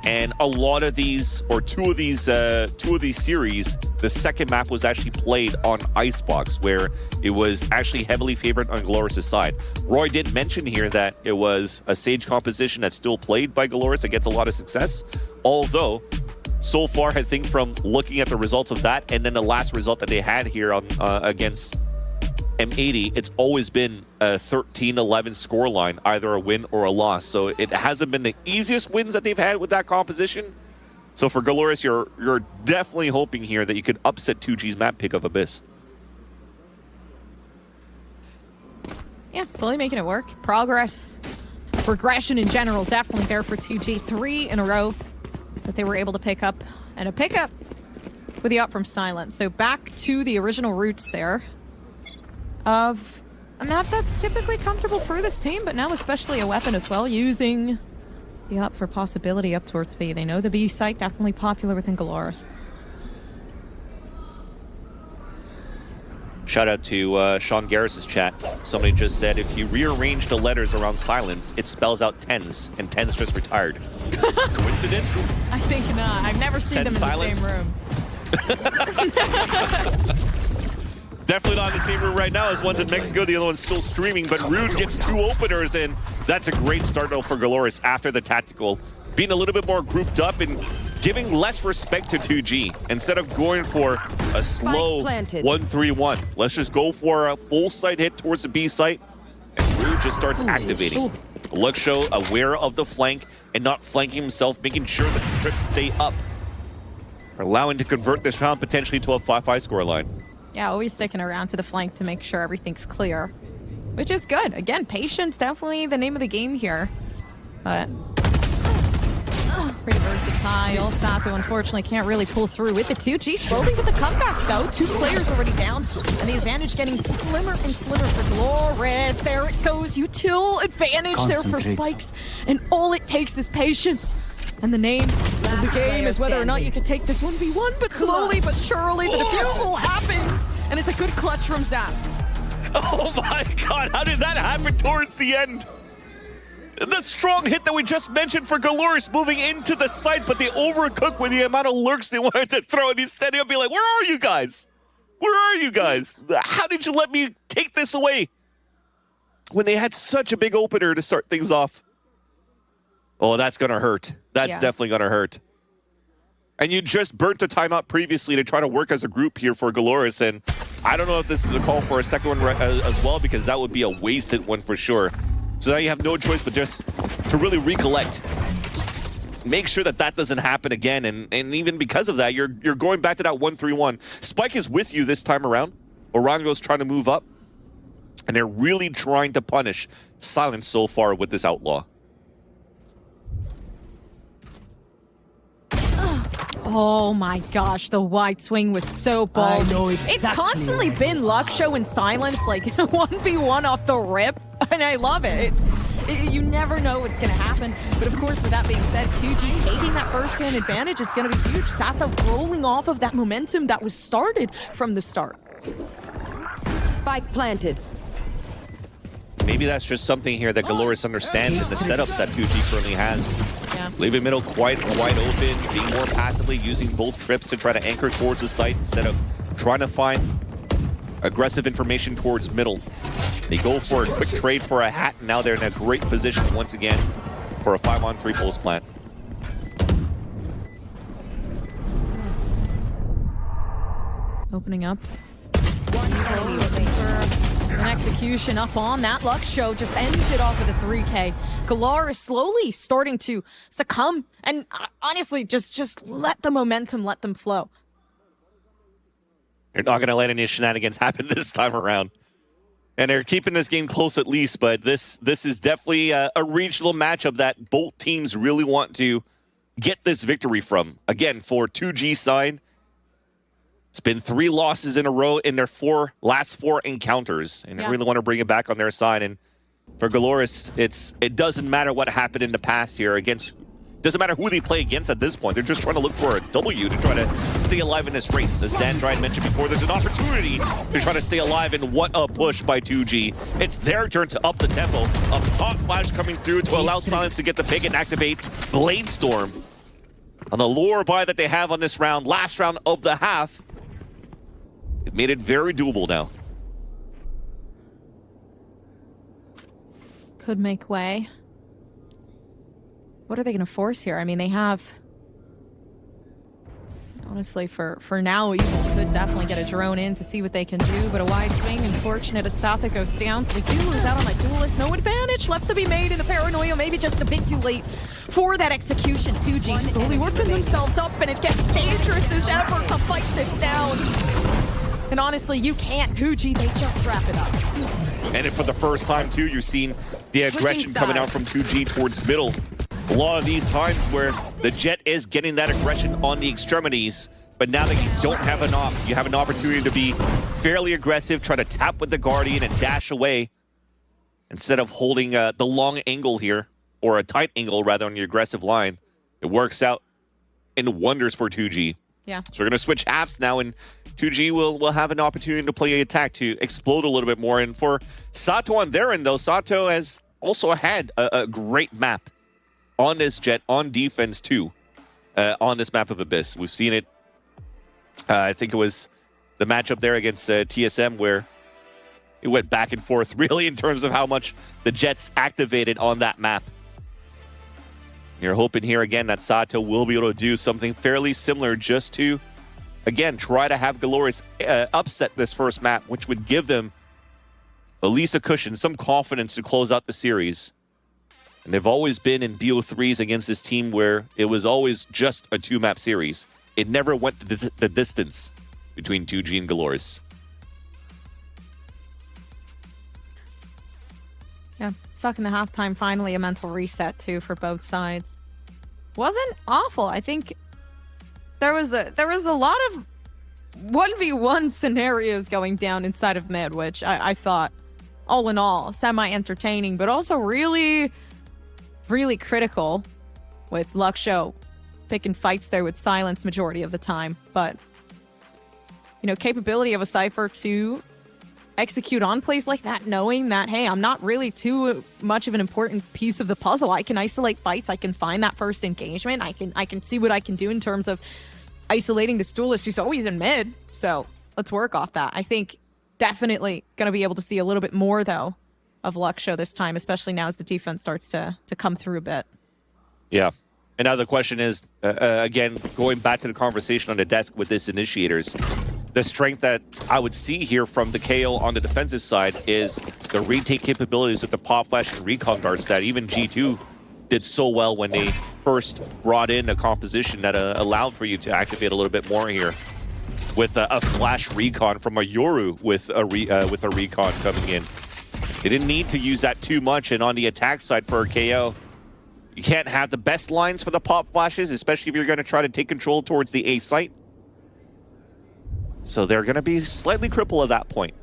And a lot of these, or two of these series, the second map was actually played on Icebox, where it was actually heavily favored on GLRS' side. Roy did mention here that it was a Sage composition that's still played by GLRS that gets a lot of success. Although, so far, I think from looking at the results of that, and then the last result that they had here on against M80, it's always been a 13-11 scoreline, either a win or a loss. So it hasn't been the easiest wins that they've had with that composition. So for GLRS, you're definitely hoping here that you could upset 2G's map pick of Abyss.
Yeah, slowly making it work. Progression in general, definitely there for 2G. 3 in a row that they were able to pick up, and a pickup with the up from Silence. So back to the original roots there of a map that's typically comfortable for this team, but now especially a weapon as well, using the up for possibility up towards B. They know the B site definitely popular within GLRS.
Shout out to Sean Garris's chat. Somebody just said, if you rearrange the letters around Silence, it spells out tens, and tens just retired. Coincidence?
I think not. I've never seen them in
Silence.
the same room.
Definitely not in the same room right now, as one's in Mexico, the other one's still streaming, but Rude gets 2 openers, and that's a great start though for GLRS after the tactical. Being a little bit more grouped up and giving less respect to 2G. Instead of going for a slow 1-3-1, let's just go for a full site hit towards the B site, and Rude just starts activating. Luxo aware of the flank and not flanking himself, making sure that the trips stay up, allowing to convert this round potentially to a 5-5 scoreline.
Yeah, always sticking around to the flank to make sure everything's clear, which is good. Again, patience, definitely the name of the game here. But pretty versatile. Sato unfortunately can't really pull through with the 2G. Slowly with the comeback though. 2 players already down, and the advantage getting slimmer and slimmer for GLRS. There it goes. Util advantage there for Spikes, and all it takes is patience. And the name of the game is whether or not you can take this 1v1, but slowly but surely the defusal happens, and it's a good clutch from Zap.
Oh my god, how did that happen towards the end? The strong hit that we just mentioned for GLRS moving into the site, but they overcooked with the amount of lurks they wanted to throw, and he's standing up being like, where are you guys? Where are you guys? How did you let me take this away when they had such a big opener to start things off? Oh, that's going to hurt. That's definitely going to hurt. And you just burnt a timeout previously to try to work as a group here for GLRS, and I don't know if this is a call for a second one as well, because that would be a wasted one for sure. So now you have no choice but just to really recollect. Make sure that that doesn't happen again, and even because of that, you're going back to that 1-3-1. Spike is with you this time around. Orango's trying to move up, and they're really trying to punish Silence so far with this Outlaw.
Oh my gosh, the wide swing was so bold.
I know exactly.
It's constantly been Luxo and Silence, like 1v1 off the rip, and I love it. You never know what's going to happen. But of course, with that being said, 2G taking that first-hand advantage is going to be huge. Satha rolling off of that momentum that was started from the start.
Spike planted.
Maybe that's just something here that GLRS understands in the setups that 2G currently has.
Yeah.
Leaving middle quite wide open, being more passively, using both trips to try to anchor towards the site instead of trying to find aggressive information towards middle. They go for a quick trade for a hat, and now they're in a great position once again for a 5-on-3 post plant.
Opening up. An execution up on that. Luxo just ends it off with a 3K. GLRS is slowly starting to succumb, and honestly, just let the momentum, let them flow.
They're not going to let any shenanigans happen this time around. And they're keeping this game close at least, but this is definitely a regional matchup that both teams really want to get this victory from. Again, for 2G side, it's been 3 losses in a row in their last 4 encounters, and they really want to bring it back on their side. And for GLRS, it doesn't matter what happened in the past here against. Doesn't matter who they play against at this point. They're just trying to look for a W to try to stay alive in this race. As Dan Dryden mentioned before, there's an opportunity to try to stay alive, and what a push by 2G. It's their turn to up the tempo. A hot flash coming through to allow Silence to get the pick and activate Blade Storm. On the lure buy that they have on this round, last round of the half, it made it very doable now.
Could make way. What are they going to force here? I mean, they have... Honestly, for now, Evil could definitely get a drone in to see what they can do, but a wide swing, unfortunate as Sata goes down, so they do lose out on that duelist. No advantage left to be made in the paranoia, maybe just a bit too late for that execution. 2G slowly working themselves up, and it gets dangerous as ever to fight this down. And honestly, you can't. 2G, they just wrap it up.
And for the first time, too, you're seeing the aggression coming out from 2G towards middle. A lot of these times where the Jet is getting that aggression on the extremities, but now that you don't have an off, you have an opportunity to be fairly aggressive, try to tap with the Guardian and dash away instead of holding the long angle here, or a tight angle rather on your aggressive line. It works out in wonders for 2G.
Yeah.
So we're going to switch halves now, and 2G will have an opportunity to play attack to explode a little bit more. And for Sato on their end, though, Sato has also had a great map on this Jet, on defense too, on this map of Abyss. We've seen it, I think it was the matchup there against TSM where it went back and forth really in terms of how much the Jets activated on that map. You're hoping here again that Sato will be able to do something fairly similar just to, again, try to have GLRS upset this first map, which would give them at least a cushion, some confidence to close out the series. And they've always been in BO3s against this team where it was always just a 2-map series. It never went the distance between 2G and GLRS.
Yeah, stuck in the halftime, finally a mental reset too for both sides. Wasn't awful. I think there was a lot of 1v1 scenarios going down inside of mid, which I thought, all in all, semi-entertaining, but also really critical with Luxo picking fights there with Silence majority of the time. But, you know, capability of a Cypher to execute on plays like that, knowing that, hey, I'm not really too much of an important piece of the puzzle. I can isolate fights. I can find that first engagement. I can see what I can do in terms of isolating this duelist who's always in mid. So let's work off that. I think definitely going to be able to see a little bit more, though, of Luxo this time, especially now as the defense starts to come through a bit.
Yeah. And now the question is, again, going back to the conversation on the desk with this initiators, the strength that I would see here from the KO on the defensive side is the retake capabilities with the pop flash and recon guards that even G2 did so well when they first brought in a composition that allowed for you to activate a little bit more here with a flash recon from a Yoru with a recon coming in. They didn't need to use that too much, and on the attack side for KO, you can't have the best lines for the pop flashes, especially if you're going to try to take control towards the A site. So they're going to be slightly crippled at that point.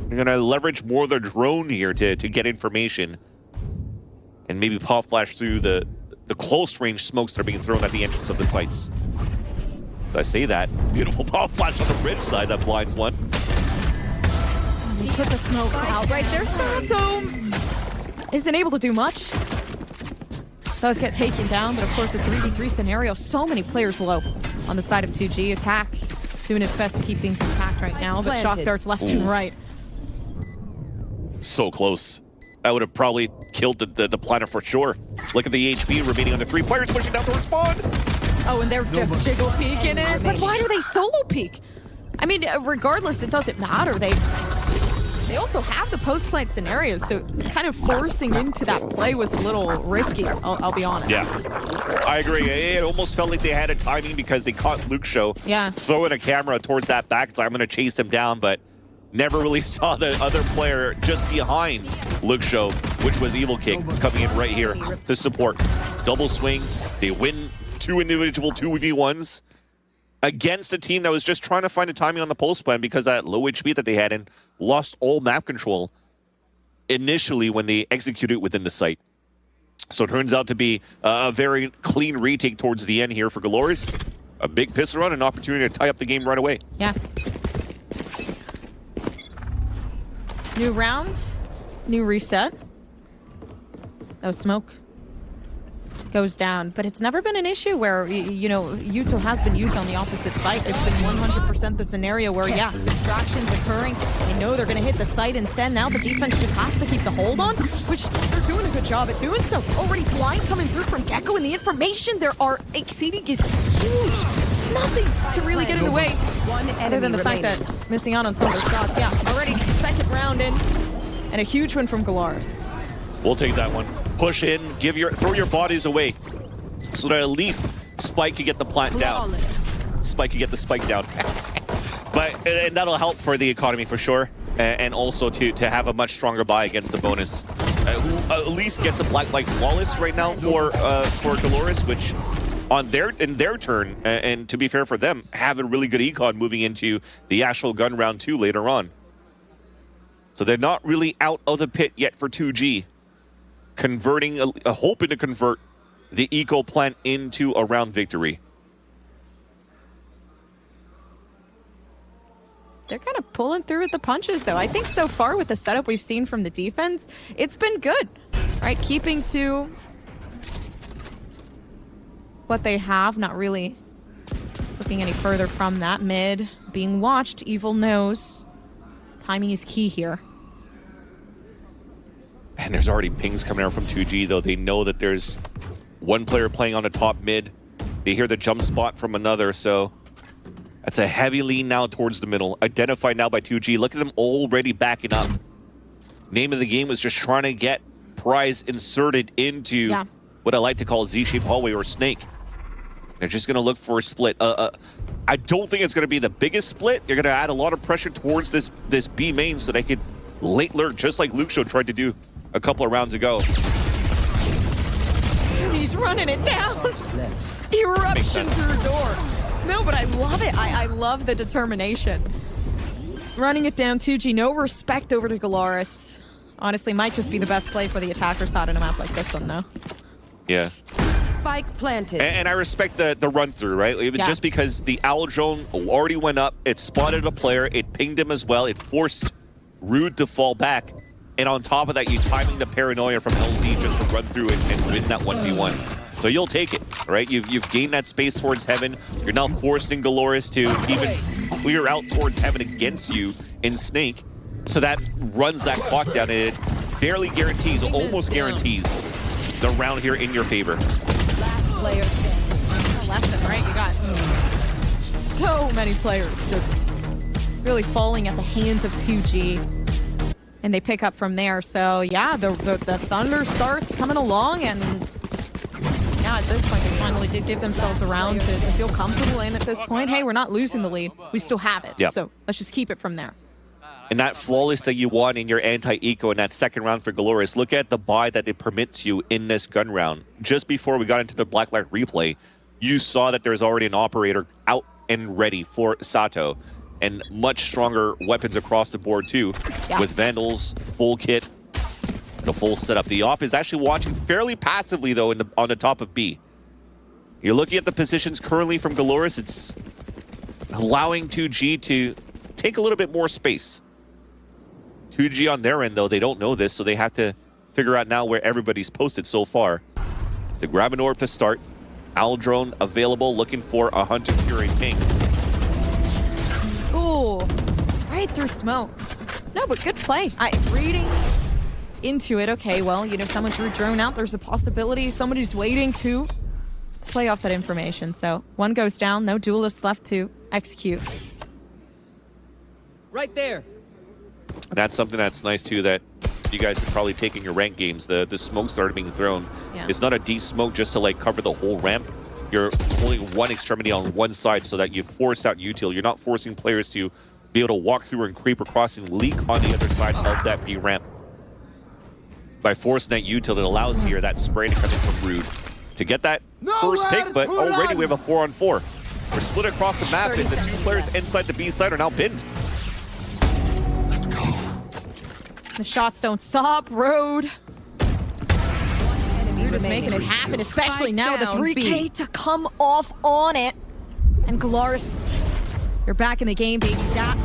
They're going to leverage more of their drone here to get information. And maybe pop flash through the close range smokes that are being thrown at the entrance of the sites. Did I say that? Beautiful pop flash on the bridge side that blinds one.
He put the smoke out right there. Sacco isn't able to do much. Does get taken down, but of course a 3v3 scenario. So many players low on the side of 2G. Attack doing its best to keep things intact right now, but shock darts left and right.
So close. That would have probably killed the planet for sure. Look at the HP remaining on the 3 players pushing down towards spawn.
Oh, and they're just jiggle peeking it. But why do they solo peek? I mean, regardless, it doesn't matter. They also have the post-plant scenarios, so kind of forcing into that play was a little risky, I'll be honest.
Yeah, I agree. It almost felt like they had a timing because they caught Luxo throwing a camera towards that back, so I'm going to chase him down, but never really saw the other player just behind Luxo, which was Evil King, coming in right here to support. Double swing, they win 2 individual 2v1s against a team that was just trying to find a timing on the pulse plan because of that low HP that they had and lost all map control initially when they executed within the site. So it turns out to be a very clean retake towards the end here for GLRS. A big pistol run, an opportunity to tie up the game right away.
Yeah. New round, new reset. No smoke. Goes down, but it's never been an issue where, you know, Yuto has been used on the opposite side. It's been 100% the scenario where, yeah, distractions occurring. They know they're going to hit the site instead. Now the defense just has to keep the hold on, which they're doing a good job at doing so. Already blind coming through from Gecko, and the information there are exceeding is huge. Nothing can really get in the way, other than the fact that missing out on some of their shots. Yeah, already second round in, and a huge win from GLRS.
We'll take that one. Push in, throw your bodies away, so that at least Spike can get the plant down. Spike can get the spike down. and that'll help for the economy for sure, and also to have a much stronger buy against the bonus. Who at least gets a Black Light Flawless right now for GLRS, which in their turn, and to be fair for them, have a really good econ moving into the actual gun round 2 later on. So they're not really out of the pit yet for 2G. Hoping to convert the eco plant into a round victory.
They're kind of pulling through with the punches, though. I think so far with the setup we've seen from the defense, it's been good, right? Keeping to what they have, not really looking any further from that. Mid being watched, Evil knows. Timing is key here.
And there's already pings coming out from 2G, though. They know that there's one player playing on the top mid. They hear the jump spot from another, so that's a heavy lean now towards the middle. Identified now by 2G. Look at them already backing up. Name of the game was just trying to get Prize inserted into what I like to call a Z-shaped hallway or snake. They're just going to look for a split. I don't think it's going to be the biggest split. They're going to add a lot of pressure towards this B main so they could late lurk, just like Luxo tried to do a couple of rounds ago.
He's running it down. Eruption through door. No, but I love it. I love the determination. Running it down, 2G. No respect over to GLRS. Honestly, might just be the best play for the attacker side on a map like this one, though.
Yeah.
Spike planted.
And I respect the run through, right? Just because the owl drone already went up, it spotted a player, it pinged him as well, it forced Rude to fall back. And on top of that, you timing the paranoia from LZ just to run through and win that 1v1. So you'll take it, right? You've gained that space towards heaven. You're now forcing GLRS to even clear out towards heaven against you in Snake. So that runs that clock down, and it barely guarantees, almost guarantees, the round here in your favor.
Player lesson, right? You got so many players just really falling at the hands of 2G. And they pick up from there. So yeah, the Thunder starts coming along, and yeah, at this point they finally did give themselves a round to feel comfortable in at this point. Hey, we're not losing the lead. We still have it.
Yep.
So let's just keep it from there.
And that flawless that you won in your anti-eco in that second round for GLRS, look at the buy that it permits you in this gun round. Just before we got into the Blacklight replay, you saw that there's already an operator out and ready for Sato. And much stronger weapons across the board too, with Vandals, full kit, the full setup. The op is actually watching fairly passively though on the top of B. You're looking at the positions currently from GLRS. It's allowing 2G to take a little bit more space. 2G on their end though, they don't know this, so they have to figure out now where everybody's posted so far. To grab an orb to start. Owl drone available, looking for a Hunter's Fury ping.
Ooh, sprayed through smoke. No, but good play. Reading into it, okay, well, you know, someone threw drone out. There's a possibility somebody's waiting to play off that information. So one goes down, no duelists left to execute.
Right there.
That's something that's nice too, that you guys could probably take in your rank games. The smoke started being thrown.
Yeah.
It's not a deep smoke just to like cover the whole ramp. You're holding one extremity on one side so that you force out util. You're not forcing players to be able to walk through and creep across and leak on the other side of that B ramp. By forcing that util, it allows here that spray to come in from Rude to get that first pick, but already we have a 4-on-4. We're split across the map, and the two players inside the B side are now pinned.
The shots don't stop. Road. Rude is making it happen, especially now with the 3K to come off on it. And GLRS, you're back in the game, baby. Zap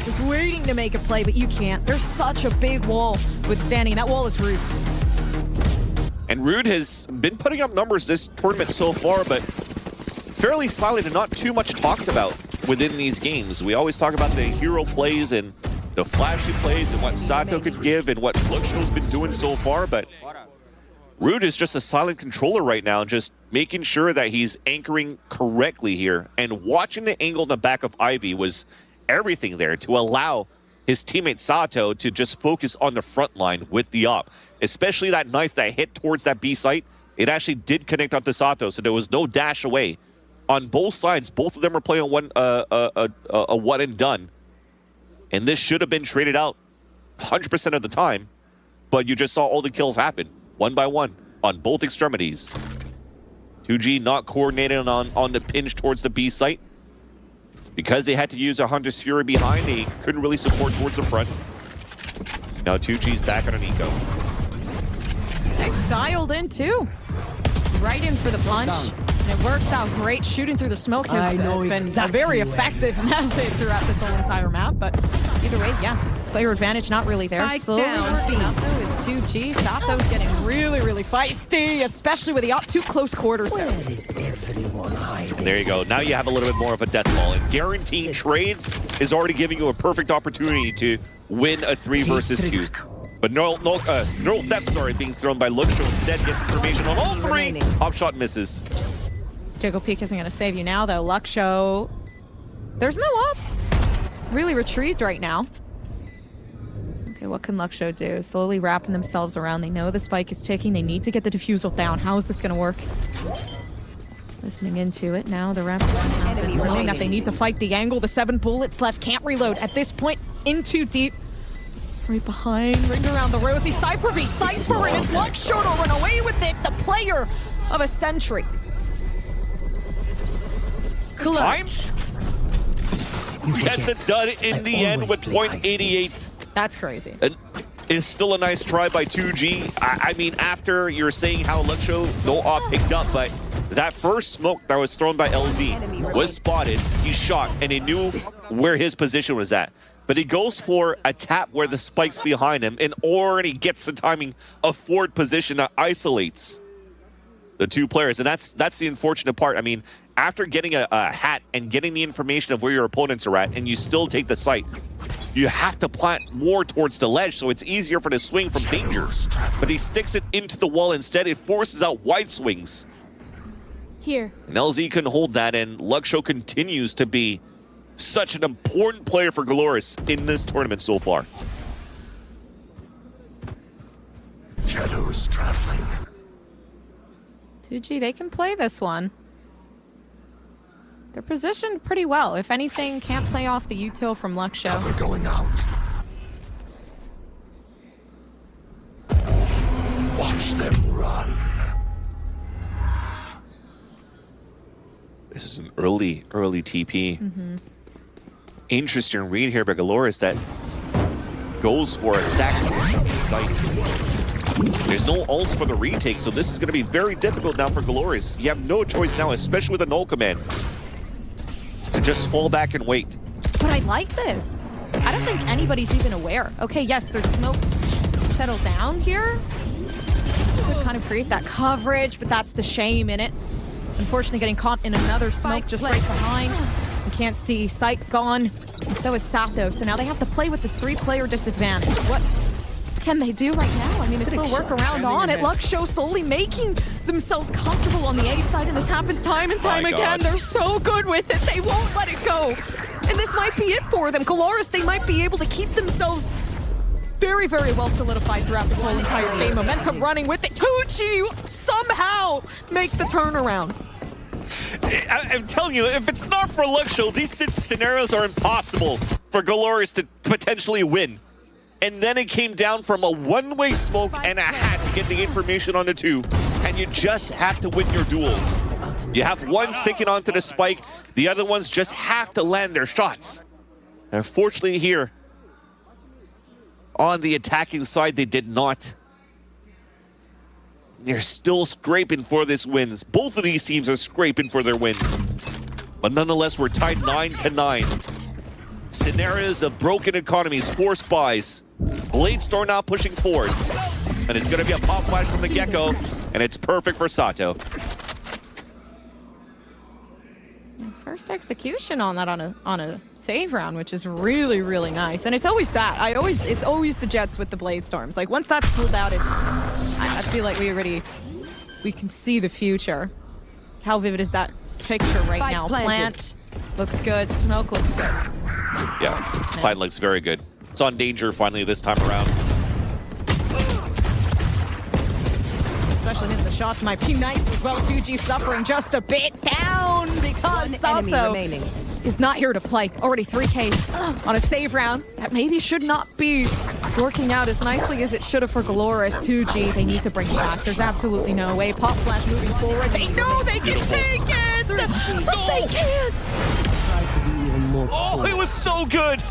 just waiting to make a play, but you can't. There's such a big wall withstanding. That wall is Rude.
And Rude has been putting up numbers this tournament so far, but fairly silent and not too much talked about within these games. We always talk about the hero plays and the flashy plays and what Sato could give and what Luxio's been doing so far, but Rude is just a silent controller right now, just making sure that he's anchoring correctly here. And watching the angle in the back of Ivy was everything there to allow his teammate Sato to just focus on the front line with the op. Especially that knife that hit towards that B site, it actually did connect onto Sato, so there was no dash away. On both sides, both of them were playing a one and done. And this should have been traded out 100% of the time, but you just saw all the kills happen. One by one on both extremities. 2G not coordinated on the pinch towards the B site. Because they had to use a Hunter's Fury behind, they couldn't really support towards the front. Now 2G's back on an eco.
They've dialed in too. Right in for the punch. And it works out great. Shooting through the smoke has been very effective method throughout this whole entire map. But either way, yeah, player advantage not really there.
Spike
Slowly
down.
working up though is 2G. Sato's getting really, really feisty, especially with the up too close quarters there.
And there you go. Now you have a little bit more of a death ball. And guaranteeing trades is already giving you a perfect opportunity to win a 3 versus 2. But neural theft, being thrown by Luxio instead gets information on all 3. Hop shot misses.
Jiggle Peek isn't going to save you now, though. Luxio, there's no up. Really retrieved right now. Okay, what can Luxio do? Slowly wrapping themselves around. They know the spike is ticking. They need to get the defusal down. How is this going to work? Listening into it. Now the wrap happens. Knowing that they need to fight the angle. The 7 bullets left. Can't reload. At this point, in too deep. Right behind. Ring around the Rosie. Cypher v Cypher, and it's Luxio to run away with it. The player of a century.
Time gets it done in the end with .88.
That's crazy.
And it's still a nice try by 2G. I mean, after you're saying how Luxio no op picked up, but that first smoke that was thrown by LZ was spotted, he shot, and he knew where his position was at. but he goes for a tap where the spike's behind him and already gets the timing of forward position that isolates the two players. And that's the unfortunate part. I mean, after getting a hat and getting the information of where your opponents are at, and you still take the site, you have to plant more towards the ledge so it's easier for the swing from danger. But he sticks it into the wall instead. It forces out wide swings.
Here.
And LZ can hold that, and Luxo continues to be such an important player for GLRS in this tournament so far.
Shadows traveling.
2G, they can play this one. They're positioned pretty well. If anything, can't play off the util from Luxo.
Cover going out. Watch them run.
This is an early TP. Interesting read here by GLRS that goes for a stack site. There's no ults for the retake, so this is going to be very difficult now for GLRS. You have no choice now, especially with a null command, to just fall back and wait.
But I like this. I don't think anybody's even aware. Okay, yes, there's smoke settled down here. Could kind of create that coverage, but that's the shame in it. Unfortunately, getting caught in another smoke just right behind. You can't see sight gone, and so is Sato. So now they have to play with this 3-player disadvantage. What can they do right now? I mean, it's still workaround on it. Luxo slowly making themselves comfortable on the A side, and this happens time and time again. They're so good with it. They won't let it go. And this might be it for them. GLRS, they might be able to keep themselves very, very well solidified throughout this whole entire game. Momentum running with it. 2G somehow make the turnaround.
I'm telling you, if it's not for Luxo, these scenarios are impossible for GLRS to potentially win. And then it came down from a one-way smoke and a hat to get the information on the 2. And you just have to win your duels. You have one sticking onto the spike, the other ones just have to land their shots. And unfortunately here, on the attacking side, they did not. They're still scraping for this wins. Both of these teams are scraping for their wins. But nonetheless, we're tied 9-9. Scenarios of broken economies, force buys. Bladestorm now pushing forward. And it's going to be a pop flash from the Gecko. And it's perfect for Sato.
First execution on that on a save round, which is really, really nice. And it's always that. It's always the Jets with the Bladestorms. Like once that's pulled out, I feel like we can see the future. How vivid is that picture right now? Plant looks good. Smoke looks good.
Yeah, Plant looks very good. It's on danger finally this time around.
Especially hitting the shots might be nice as well. 2G suffering just a bit down because Sato is not here to play. Already 3K on a save round. That maybe should not be working out as nicely as it should have for GLRS. 2G, they need to bring it back. There's absolutely no way. Pop flash moving forward. They know they can take it, but they can't.
Oh, it was so good.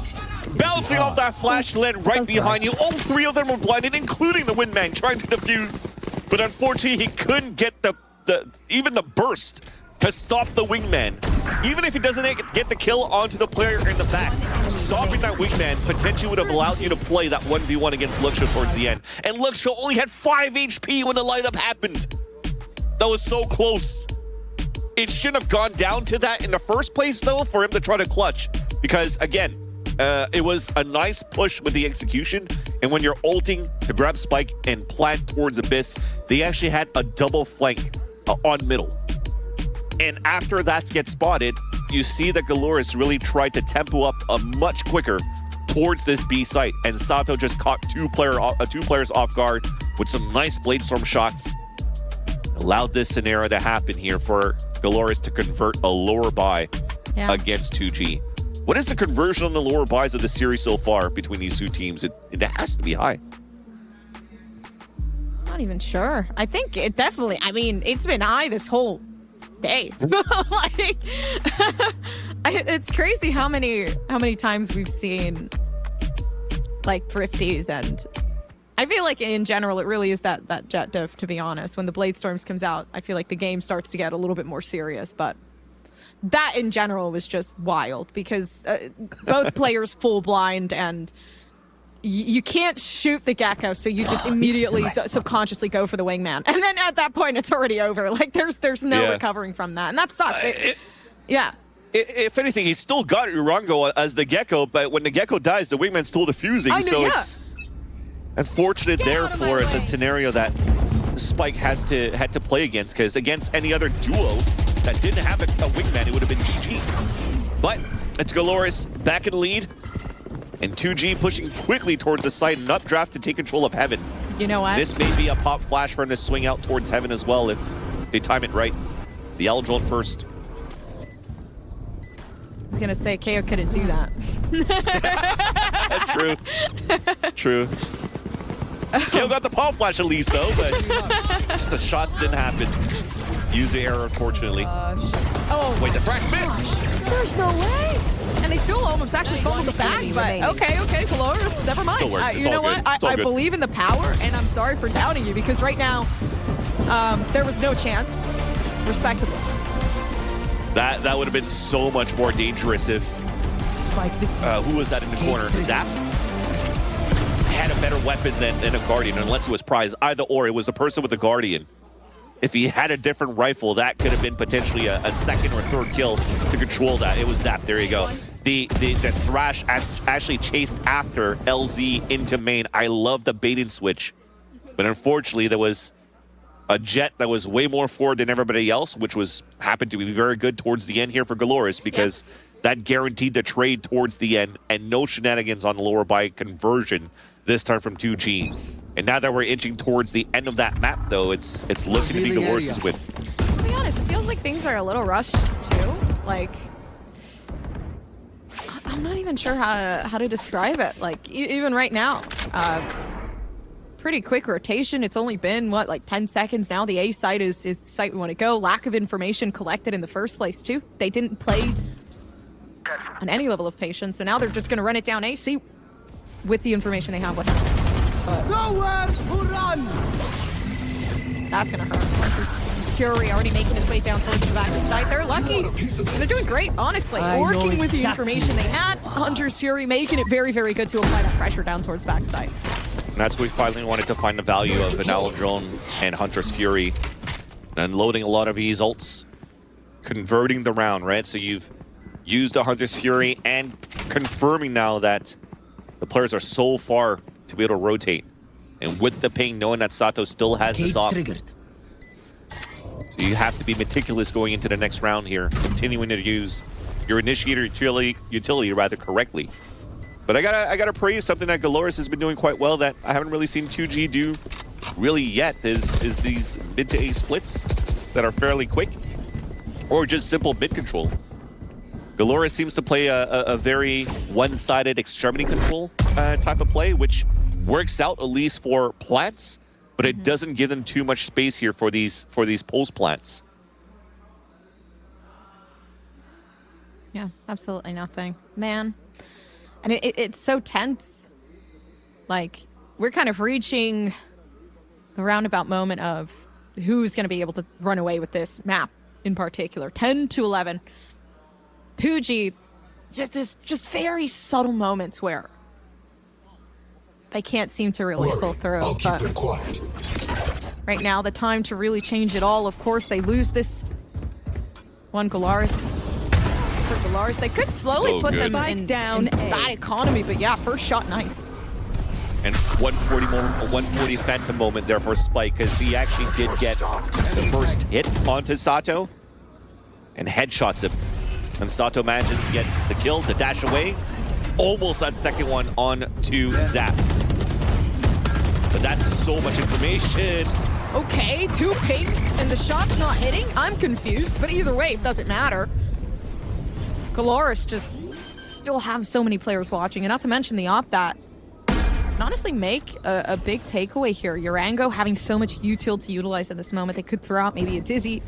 Bouncing off that flash land right behind you. All 3 of them were blinded, including the Windman trying to defuse. But unfortunately, he couldn't get even the burst to stop the Wingman. Even if he doesn't get the kill onto the player in the back, stopping that Wingman potentially would have allowed you to play that 1v1 against Luxo towards the end. And Luxo only had 5 HP when the light up happened. That was so close. It shouldn't have gone down to that in the first place, though, for him to try to clutch. Because, again, it was a nice push with the execution, and when you're ulting to grab Spike and plant towards Abyss, they actually had a double flank on middle. And after that gets spotted, you see that GLRS really tried to tempo up much quicker towards this B site, and Sato just caught two players off guard with some nice Bladestorm shots. Allowed this scenario to happen here for GLRS to convert a lower buy against 2G. What is the conversion on the lower buys of the series so far between these two teams? It has to be high.
Not even sure. I think it definitely, I mean, it's been high this whole day. Like, it's crazy how many times we've seen like thrifties, and I feel like in general it really is that jet diff, to be honest. When the Bladestorms comes out, I feel like the game starts to get a little bit more serious, but that in general was just wild because both players full blind and you can't shoot the Gecko, so you just immediately subconsciously go for the wingman. And then at that point, it's already over. Like, there's no recovering from that. And that sucks. Yeah.
If anything, he's still got Urango as the Gecko, but when the Gecko dies, the wingman's still defusing. It's unfortunate, therefore, the scenario that Spike had to play against, because against any other duo that didn't have a wingman, it would have been GG. But it's GLRS back in the lead. And 2G pushing quickly towards the side and updraft to take control of Heaven.
You know what?
This may be a pop flash for him to swing out towards Heaven as well if they time it right. It's the L-Jolt first.
I was going to say, KO couldn't do that.
That's true. True. KO got the pop flash at least, though, but just the shots didn't happen. User error, unfortunately. Wait, the thrash missed!
There's no way! And they still almost actually fumbled the back, but okay, GLRS, never mind.
Still works.
You know what? I believe in the power, and I'm sorry for doubting you, because right now, there was no chance. Respectable.
That would have been so much more dangerous if... who was that in the corner? Zap? Had a better weapon than a Guardian, unless it was Prize. Either or, it was a person with a Guardian. If he had a different rifle, that could have been potentially a second or third kill to control that. It was Zap. There you go. The Thrash actually chased after LZ into main. I love the bait and switch. But unfortunately, there was a Jet that was way more forward than everybody else, which happened to be very good towards the end here for GLRS, because that guaranteed the trade towards the end, and no shenanigans on the lower by conversion this time from 2G. And now that we're inching towards the end of that map, though, it's looking to be GLRS's win.
To be honest, it feels like things are a little rushed, too. Like, I'm not even sure how to describe it. Like, even right now, pretty quick rotation. It's only been, what, like 10 seconds now. The A site is the site we want to go. Lack of information collected in the first place, too. They didn't play on any level of patience, so now they're just going to run it down A, see with the information they have what happened. Nowhere to run! That's gonna hurt. Fury already making its way down towards the back side. They're lucky, and they're doing great, honestly. Working with the information they had. Hunter's Fury making it very, very good to apply that pressure down towards backside.
And that's where we finally wanted to find the value of an Owl Drone and Hunter's Fury. And loading a lot of these ults, converting the round, right? So you've used a Hunter's Fury and confirming now that the players are so far to be able to rotate. And with the ping, knowing that Sato still has this off. So you have to be meticulous going into the next round here, continuing to use your initiator utility rather correctly. But I gotta praise something that GLRS has been doing quite well that I haven't really seen 2G do really yet is these mid to A splits that are fairly quick, or just simple mid control. GLRS seems to play a very one-sided extremity control type of play, which works out at least for plants, but it doesn't give them too much space here for these post plants.
Yeah, absolutely nothing, man. And it's so tense. Like, we're kind of reaching the roundabout moment of who's going to be able to run away with this map in particular. 10 to 11. 2G, just very subtle moments where they can't seem to really pull through. But right now, the time to really change it all. Of course, they lose this one GLRS. For GLRS, they could slowly put them in bad economy, but yeah, first shot, nice.
And 140 Phantom moment there for Spike, because he actually did get the first hit onto Sato and headshots him. And Sato manages to get the kill, to dash away. Almost that second one on to Zap. But that's so much information.
Okay, 2 pings and the shot's not hitting? I'm confused, but either way, it doesn't matter. GLRS just still have so many players watching, and not to mention the op that can honestly make a big takeaway here. Urango having so much util to utilize at this moment. They could throw out maybe a Dizzy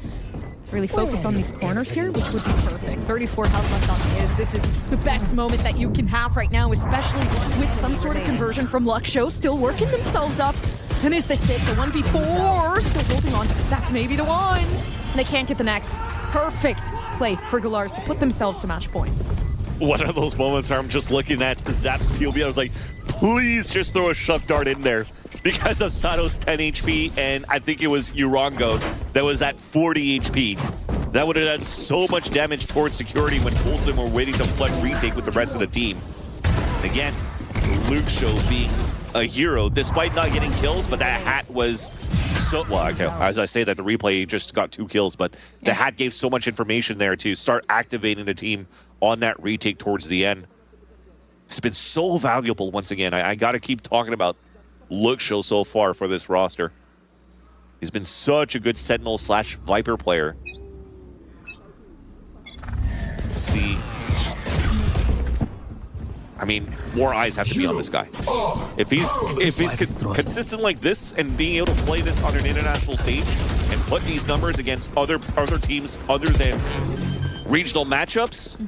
to really focus on these corners here, which would be perfect. 34 health left on his. This is the best moment that you can have right now, especially with some sort of conversion from Luxo still working themselves up. And is this it? The 1v4 still holding on spawn. That's maybe the one. And they can't get the next. Perfect play for GLRS to put themselves to match point.
One of those moments where I'm just looking at Zap's POV, I was like, please just throw a shove dart in there. Because of Sato's 10 HP, and I think it was Urango that was at 40 HP. That would have done so much damage towards security when both of them were waiting to flood retake with the rest of the team. Again, Luke Show being a hero, despite not getting kills, but that hat was so... Well, okay, as I say that, the replay just got 2 kills, but the hat gave so much information there to start activating the team on that retake towards the end. It's been so valuable once again. I got to keep talking about Luke Show so far for this roster. He's been such a good Sentinel / Viper player. Let's see. I mean, more eyes have to be on this guy. If he's consistent like this and being able to play this on an international stage and put these numbers against other teams other than regional matchups,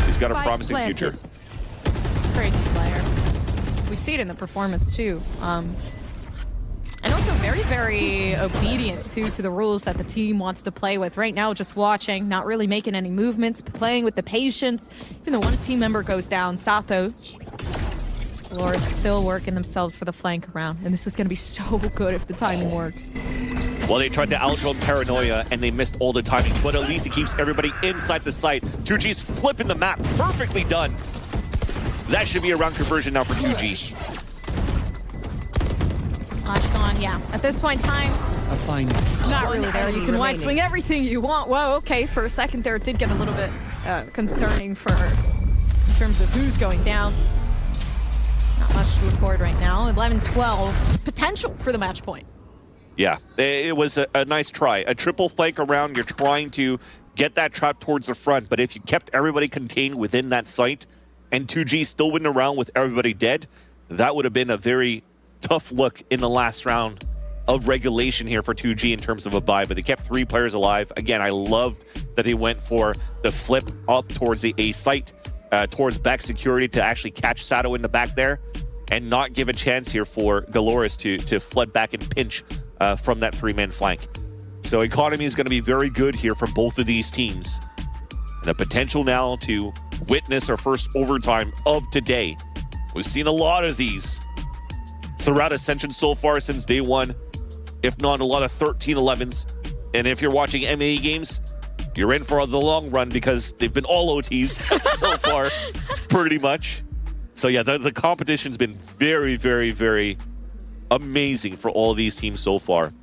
he's got a promising future.
Crazy player. We see it in the performance too. And also very, very obedient to the rules that the team wants to play with. Right now, just watching, not really making any movements, playing with the patience. Even though one team member goes down, Sato, GLRS still working themselves for the flank around. And this is going to be so good if the timing works.
Well, they tried to out-drone Paranoia, and they missed all the timing. But at least he keeps everybody inside the site. 2G's flipping the map. Perfectly done. That should be a round conversion now for 2G.
Flash gone, yeah. At this point in time, not really there. You can wide swing everything you want. Whoa, okay. For a second there, it did get a little bit concerning in terms of who's going down. Not much to look forward right now. 11-12. Potential for the match point.
Yeah, it was a nice try. A triple flank around. You're trying to get that trap towards the front, but if you kept everybody contained within that site and 2G still went around with everybody dead, that would have been a very tough look in the last round of regulation here for 2G in terms of a buy, but they kept 3 players alive. Again, I loved that they went for the flip up towards the A site, towards back security to actually catch Sato in the back there and not give a chance here for GLRS to flood back and pinch from that 3-man flank. So economy is going to be very good here from both of these teams. The potential now to witness our first overtime of today. We've seen a lot of these throughout Ascension so far since day 1, if not a lot of 13-11s. And if you're watching MA games, you're in for the long run because they've been all OTs so far, pretty much. So yeah, the competition's been very, very, very amazing for all of these teams so far.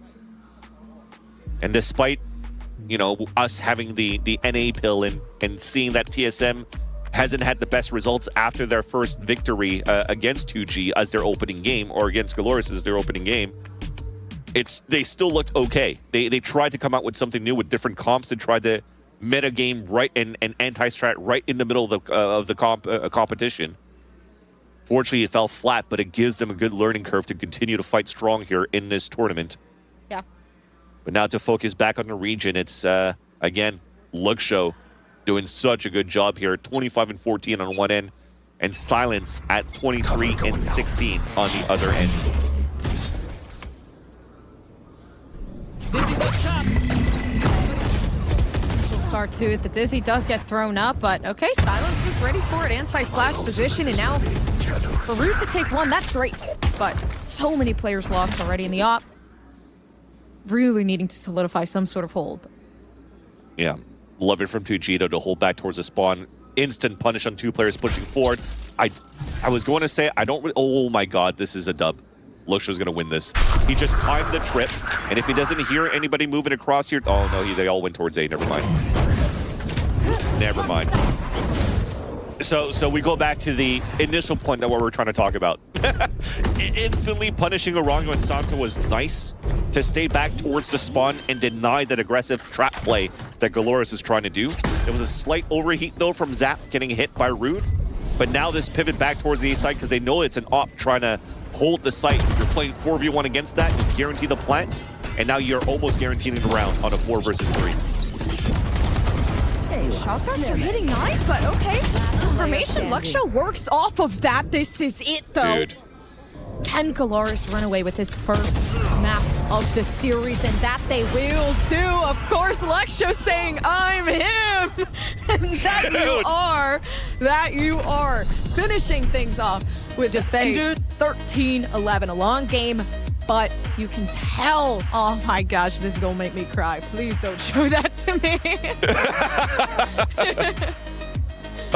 And despite, you know, us having the NA pill and seeing that TSM hasn't had the best results after their first victory against 2G as their opening game, or against GLRS as their opening game, they still looked okay. They tried to come out with something new with different comps and tried to meta game right and anti-strat right in the middle of the competition. Fortunately, it fell flat, but it gives them a good learning curve to continue to fight strong here in this tournament.
Yeah.
But now to focus back on the region, it's, again, Luke Show doing such a good job here. 25-14 on one end, and Silence at 23-16 on the other end.
We'll start to it. The Dizzy does get thrown up, but okay, Silence was ready for it. Anti-flash position, and now for Root to take one, that's great. But so many players lost already in the op. Really needing to solidify some sort of hold.
Yeah, love it from 2G to hold back towards the spawn. Instant punish on 2 players pushing forward. I was going to say, I don't... Oh my god, this is a dub. Luke Show's going to win this. He just timed the trip, and if he doesn't hear anybody moving across here... Oh no, they all went towards A. Never mind. Never mind. So we go back to the initial point that what we're trying to talk about. Instantly punishing Orango and Santo was nice to stay back towards the spawn and deny that aggressive trap play that GLRS is trying to do. There was a slight overheat though from Zap getting hit by Rude, but now this pivot back towards the A side because they know it's an op trying to hold the site. You're playing 4v1 against that, you guarantee the plant, and now you're almost guaranteeing the round on a 4 versus 3.
Shots are hitting nice, but okay. Confirmation, Luxo works off of that. This is it, though.
Dude.
Can GLRS run away with his first map of the series, and that they will do. Of course, Luxo saying, I'm him! And that you are finishing things off with Defender 13-11. A long game, but you can tell, oh my gosh, this is gonna make me cry. Please don't show that to me.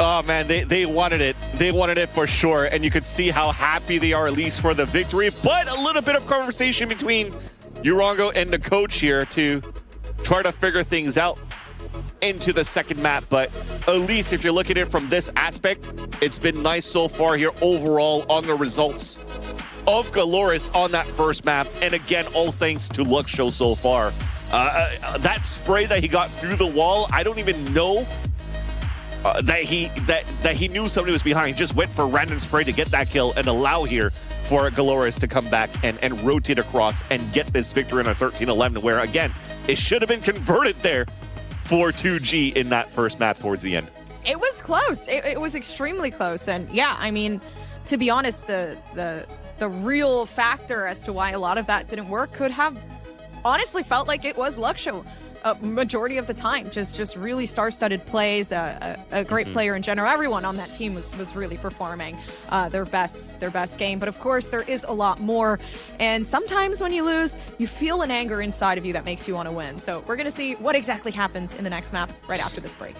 Oh man, they wanted it. They wanted it for sure, and you could see how happy they are, at least for the victory. But a little bit of conversation between Urongo and the coach here to try to figure things out into the second map. But at least if you look at it from this aspect, it's been nice so far here overall on the results of GLRS on that first map. And again, all thanks to Luxo so far. That spray that he got through the wall, I don't even know that he knew somebody was behind. He just went for a random spray to get that kill and allow here for GLRS to come back and rotate across and get this victory in a 13-11, where again, it should have been converted there for 2G in that first map towards the end.
It was close. It was extremely close. And yeah, I mean, to be honest, the real factor as to why a lot of that didn't work could have honestly felt like it was Luxo. Majority of the time, just really star-studded plays, a great player in general. Everyone on that team was really performing their best game. But of course, there is a lot more. And sometimes when you lose, you feel an anger inside of you that makes you want to win. So we're going to see what exactly happens in the next map right after this break.